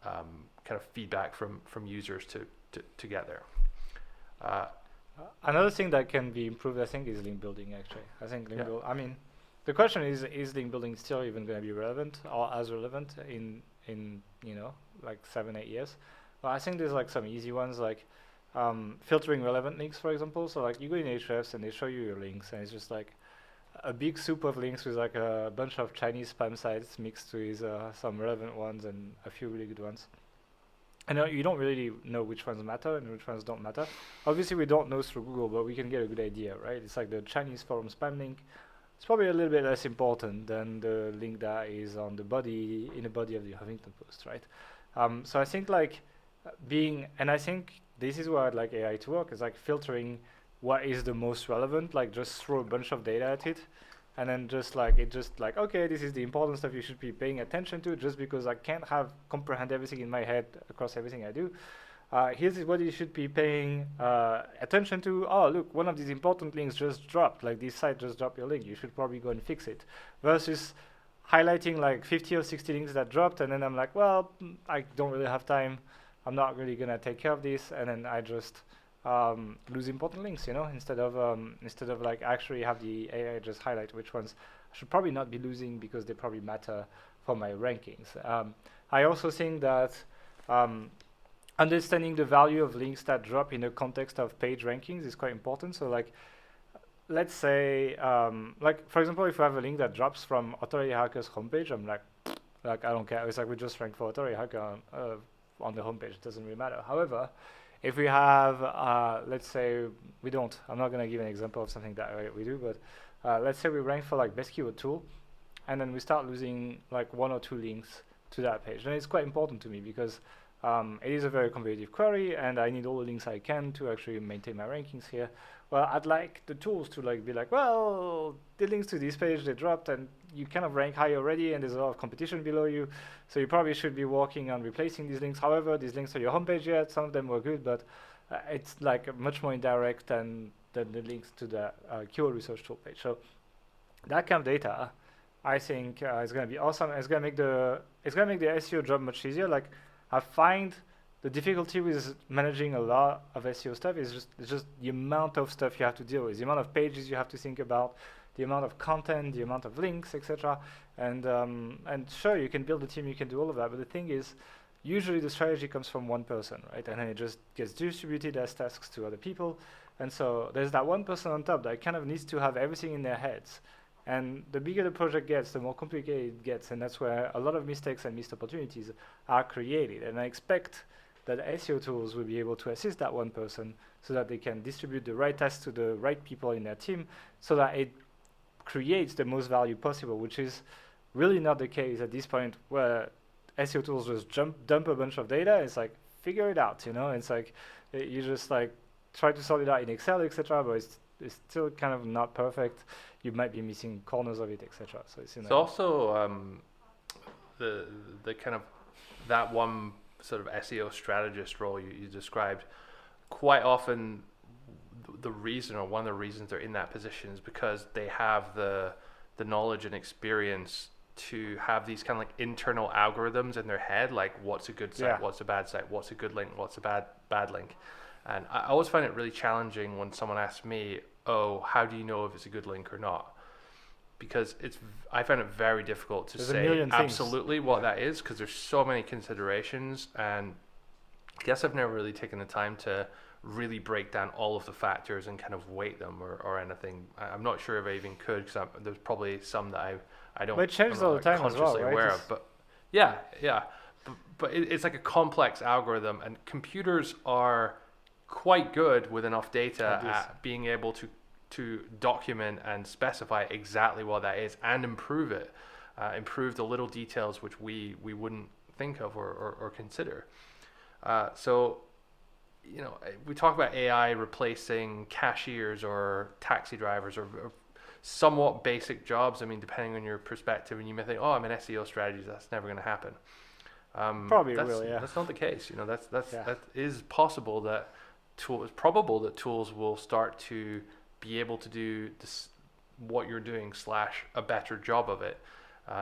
S2: kind of feedback from users to get there.
S1: Another thing that can be improved, I think, is link building, actually. I think I mean, the question is link building still even going to be relevant or as relevant in like 7-8 years? Well, I think there's like some easy ones, like filtering relevant links, for example. So like you go in Ahrefs and they show you your links, and it's just like a big soup of links with like a bunch of Chinese spam sites mixed with some relevant ones and a few really good ones. And you don't really know which ones matter and which ones don't matter. Obviously, we don't know through Google, but we can get a good idea, right? It's like the Chinese forum spam link. It's probably a little bit less important than the link that is on the body, in the body of the Huffington Post, right? So I think like and I think this is where I'd like AI to work, is like filtering what is the most relevant, like just throw a bunch of data at it, and then okay, this is the important stuff you should be paying attention to, just because I can't comprehend everything in my head across everything I do. Here's what you should be paying attention to. Oh, look, one of these important links just dropped, like this site just dropped your link. You should probably go and fix it. Versus highlighting like 50 or 60 links that dropped, and then I'm like, well, I don't really have time. I'm not really gonna take care of this, and then I just lose important links, instead of like actually have the AI just highlight which ones I should probably not be losing because they probably matter for my rankings. I also think that understanding the value of links that drop in the context of page rankings is quite important. So like, let's say, like for example, if we have a link that drops from Authority Hacker's homepage, I'm like I don't care. It's like we just rank for Authority Hacker on the homepage. It doesn't really matter. However, if we have, let's say I'm not going to give an example of something that we do, but let's say we rank for like best keyword tool, and then we start losing like 1 or 2 links to that page. Then it's quite important to me because it is a very competitive query, and I need all the links I can to actually maintain my rankings here. Well, I'd like the tools to like be like, well, the links to this page, they dropped, and you kind of rank high already, and there's a lot of competition below you, so you probably should be working on replacing these links. However, these links are your homepage yet. Some of them were good, but it's like much more indirect than the links to the keyword research tool page. So that kind of data, I think, is going to be awesome. It's going to make the SEO job much easier. Like, I find the difficulty with managing a lot of SEO stuff is just the amount of stuff you have to deal with, the amount of pages you have to think about, the amount of content, the amount of links, etc. And sure, you can build a team, you can do all of that, but the thing is, usually the strategy comes from one person, right? And then it just gets distributed as tasks to other people. And so there's that one person on top that kind of needs to have everything in their heads. And the bigger the project gets, the more complicated it gets, and that's where a lot of mistakes and missed opportunities are created. And I expect that SEO tools will be able to assist that one person so that they can distribute the right tasks to the right people in their team so that it creates the most value possible, which is really not the case at this point, where SEO tools just dump a bunch of data. It's like, figure it out, It's like, you just like try to sort it out in Excel, etc., but it's still kind of not perfect. You might be missing corners of it, etc. So it's
S2: also the kind of that one sort of SEO strategist role you described. Quite often, the reason, or one of the reasons they're in that position, is because they have the knowledge and experience to have these kind of like internal algorithms in their head, like what's a good site, what's a bad site, what's a good link, what's a bad link. And I always find it really challenging when someone asks me, oh, how do you know if it's a good link or not? Because I find it very difficult to say absolutely what that is, because there's so many considerations, and I guess I've never really taken the time to really break down all of the factors and kind of weight them or anything. I'm not sure if I even could, because there's probably some that I don't.
S1: But it changes all the time as well, right?
S2: Aware of, but yeah. But it's like a complex algorithm, and computers are quite good with enough data at being able to document and specify exactly what that is and improve it, improve the little details which we wouldn't think of or consider. So, we talk about AI replacing cashiers or taxi drivers or somewhat basic jobs. I mean, depending on your perspective, and you may think, oh, I'm an SEO strategist, that's never going to happen.
S1: Probably will, yeah.
S2: That's not the case. That is possible. That it's probable that tools will start to be able to do this, what you're doing / a better job of it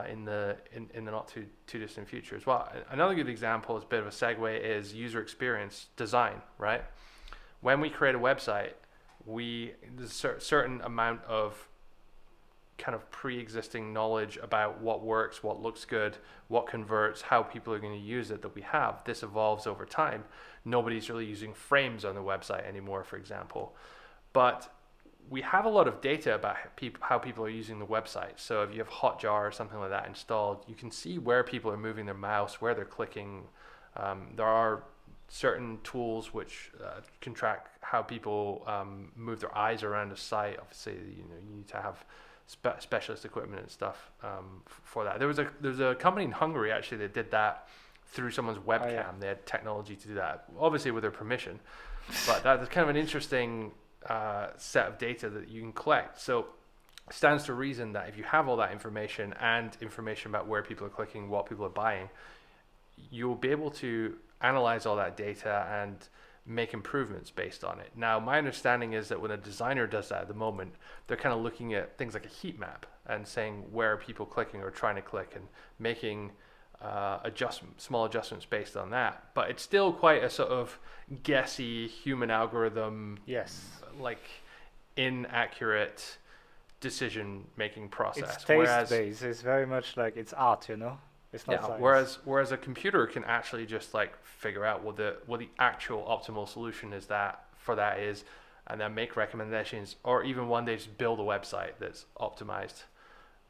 S2: in the not too distant future as well. Another good example, is a bit of a segue, is user experience design. Right, when we create a website, there's a certain amount of kind of pre-existing knowledge about what works, what looks good, what converts, how people are going to use it that we have. This evolves over time. Nobody's really using frames on the website anymore, for example. But we have a lot of data about how people are using the website. So if you have Hotjar or something like that installed, you can see where people are moving their mouse, where they're clicking. There are certain tools which can track how people move their eyes around a site. Obviously, you need to have specialist equipment and stuff for that. There was a company in Hungary actually that did that through someone's webcam. Oh, yeah. They had technology to do that, obviously with their permission. But that's kind of an interesting set of data that you can collect. So it stands to reason that if you have all that information and information about where people are clicking, what people are buying, you'll be able to analyze all that data and make improvements based on it. Now, my understanding is that when a designer does that at the moment, they're kind of looking at things like a heat map and saying where are people clicking or trying to click and making small adjustments based on that. But it's still quite a sort of guessy human algorithm, like inaccurate decision-making process.
S1: It's taste-based. It's very much like it's art, It's not
S2: science. Whereas a computer can actually just like figure out what the actual optimal solution is and then make recommendations, or even one day just build a website that's optimized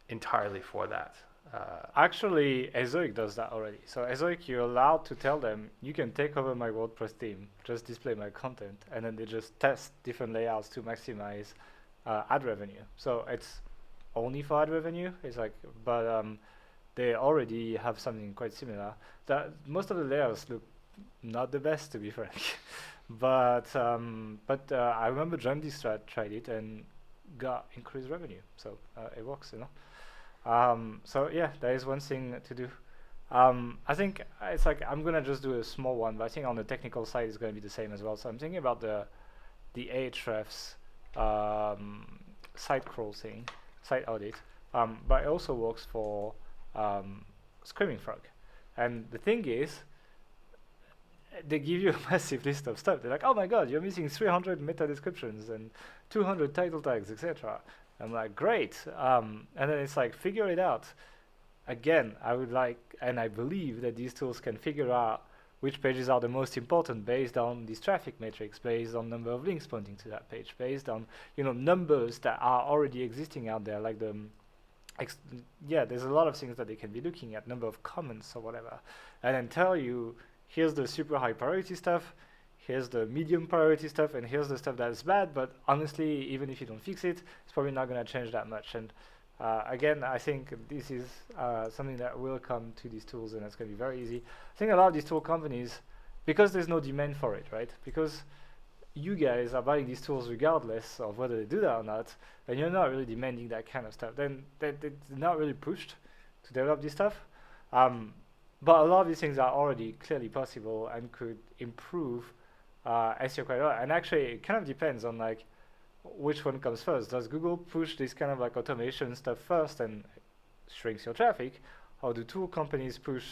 S2: entirely for that.
S1: Actually, Ezoic does that already. So Ezoic, you're allowed to tell them, you can take over my WordPress theme, just display my content, and then they just test different layouts to maximize ad revenue. So it's only for ad revenue. It's like, but they already have something quite similar. That most of the layouts look not the best, to be frank. but I remember Strat tried it and got increased revenue. So it works, So yeah, that is one thing to do. I think it's like I'm gonna just do a small one, but I think on the technical side it's gonna be the same as well. So I'm thinking about the Ahrefs site crawl thing, site audit, but it also works for Screaming Frog. And the thing is, they give you a massive list of stuff. They're like, oh my god, you're missing 300 meta descriptions and 200 title tags, etc. I'm like, great. And then it's like, figure it out. Again, I would like, and I believe that these tools can figure out which pages are the most important based on these traffic metrics, based on number of links pointing to that page, based on numbers that are already existing out there, like the there's a lot of things that they can be looking at, number of comments or whatever, and then tell you, here's the super high priority stuff, here's the medium priority stuff, and here's the stuff that is bad, but honestly, even if you don't fix it, it's probably not going to change that much. And again, I think this is something that will come to these tools, and it's going to be very easy. I think a lot of these tool companies, because there's no demand for it, right? Because you guys are buying these tools regardless of whether they do that or not, and you're not really demanding that kind of stuff, then they're not really pushed to develop this stuff. But a lot of these things are already clearly possible and could improve SEO quite a lot. And actually, it kind of depends on like which one comes first. Does Google push this kind of like automation stuff first and shrinks your traffic, or do tool companies push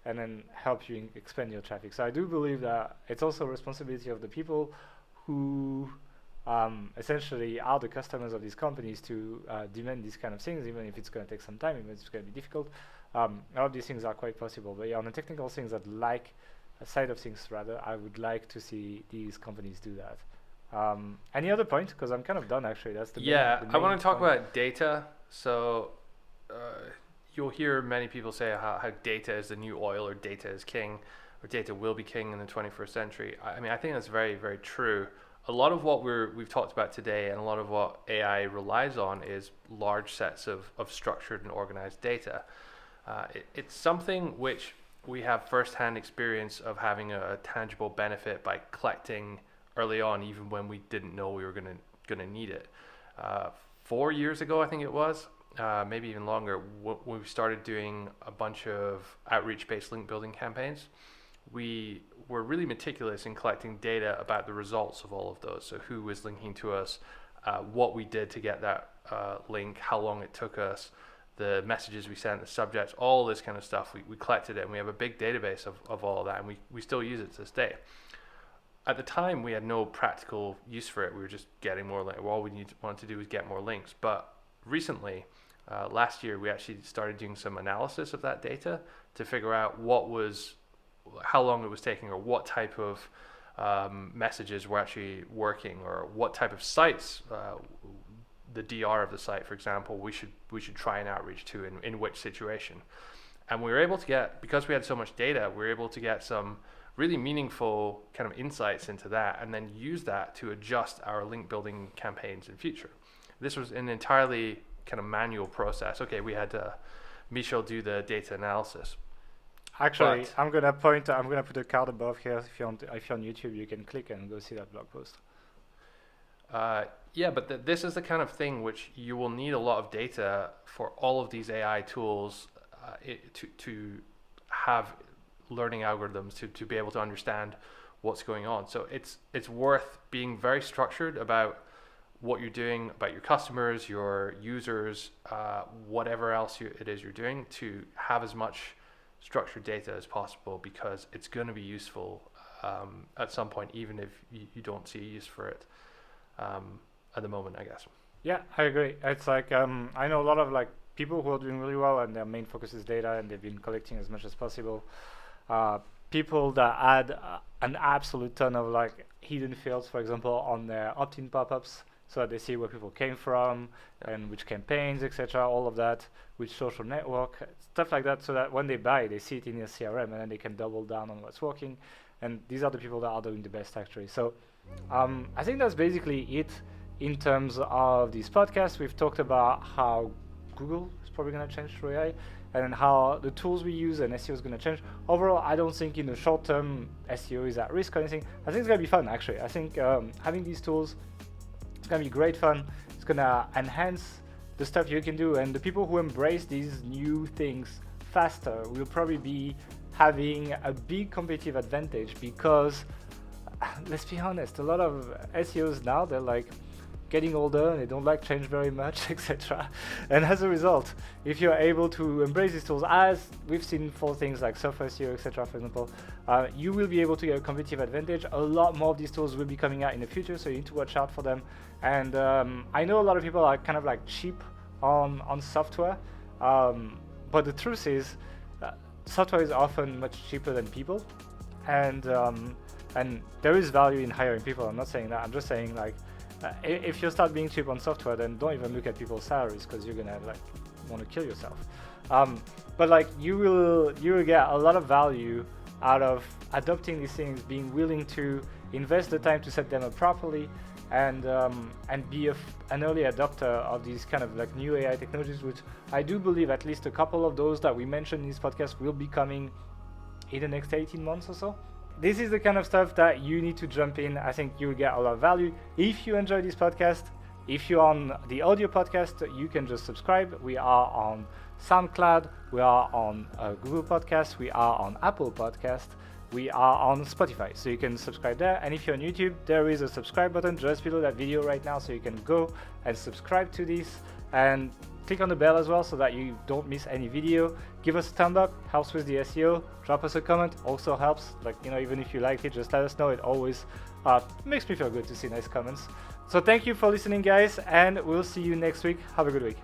S1: and then help you expand your traffic? So I do believe that it's also a responsibility of the people who essentially are the customers of these companies to demand these kind of things, even if it's going to take some time, even if it's going to be difficult. A lot of these things are quite possible. But yeah, on the technical things, side of things rather, I would like to see these companies do that. Any other point? Because I'm kind of done actually. That's the
S2: I want to talk about data. So you'll hear many people say how data is the new oil, or data is king, or data will be king in the 21st century. I mean, I think that's very, very true. A lot of what we've talked about today, and a lot of what AI relies on, is large sets of structured and organized data. It's something which we have firsthand experience of having a tangible benefit by collecting early on, even when we didn't know we were gonna need it. 4 years ago, I think it was, maybe even longer, when we started doing a bunch of outreach-based link building campaigns, we were really meticulous in collecting data about the results of all of those. So who was linking to us, what we did to get that link, how long it took us, the messages we sent, the subjects, all this kind of stuff. We collected it, and we have a big database of all of that, and we still use it to this day. At the time, we had no practical use for it. We were just getting more links. All we wanted to do was get more links. But recently, last year, we actually started doing some analysis of that data to figure out how long it was taking, or what type of messages were actually working, or what type of sites, the DR of the site, for example, we should try and outreach to in which situation. And we were able to get, because we had so much data, we were able to get some really meaningful kind of insights into that, and then use that to adjust our link building campaigns in future. This was an entirely kind of manual process. Okay, we had Michel do the data analysis.
S1: Actually, I'm gonna put a card above here. If you're on YouTube, you can click and go see that blog post.
S2: Yeah, but this is the kind of thing which you will need a lot of data for all of these AI tools to have learning algorithms to be able to understand what's going on. So it's worth being very structured about what you're doing, about your customers, your users, whatever else it is you're doing, to have as much structured data as possible, because it's going to be useful at some point, even if you don't see a use for it at the moment, I guess.
S1: Yeah, I agree. It's like I know a lot of like people who are doing really well, and their main focus is data, and they've been collecting as much as possible. People that add an absolute ton of like hidden fields, for example, on their opt-in pop-ups, so that they see where people came from, and which campaigns, etc., all of that, which social network, stuff like that, so that when they buy, they see it in their CRM, and then they can double down on what's working. And these are the people that are doing the best, actually. So I think that's basically it in terms of this podcast. We've talked about how Google is probably going to change through AI, and how the tools we use and SEO is going to change. Overall, I don't think in the short term SEO is at risk or anything. I think it's going to be fun, actually. I think having these tools, it's going to be great fun. It's going to enhance the stuff you can do, and the people who embrace these new things faster will probably be having a big competitive advantage, because let's be honest, a lot of SEOs now, they're like getting older and they don't like change very much, etc. And as a result, if you're able to embrace these tools, as we've seen for things like software SEO, etc., for example, you will be able to get a competitive advantage. A lot more of these tools will be coming out in the future, so you need to watch out for them. And I know a lot of people are kind of like cheap on software, but the truth is software is often much cheaper than people, and there is value in hiring people. I'm not saying that, I'm just saying like if you start being cheap on software, then don't even look at people's salaries, because you're gonna like want to kill yourself. But like you will get a lot of value out of adopting these things, being willing to invest the time to set them up properly, and be an early adopter of these kind of like new AI technologies, which I do believe at least a couple of those that we mentioned in this podcast will be coming in the next 18 months or so. This is the kind of stuff that you need to jump in. I think you'll get a lot of value. If you enjoy this podcast, if you're on the audio podcast, you can just subscribe. We are on SoundCloud, we are on Google Podcasts, we are on Apple Podcasts, we are on Spotify, so you can subscribe there. And if you're on YouTube, there is a subscribe button just below that video right now, so you can go and subscribe to this, and click on the bell as well so that you don't miss any video. Give us a thumb up, helps with the SEO. Drop us a comment, also helps. Like, you know, even if you like it, just let us know. It always makes me feel good to see nice comments. So thank you for listening, guys, and we'll see you next week. Have a good week.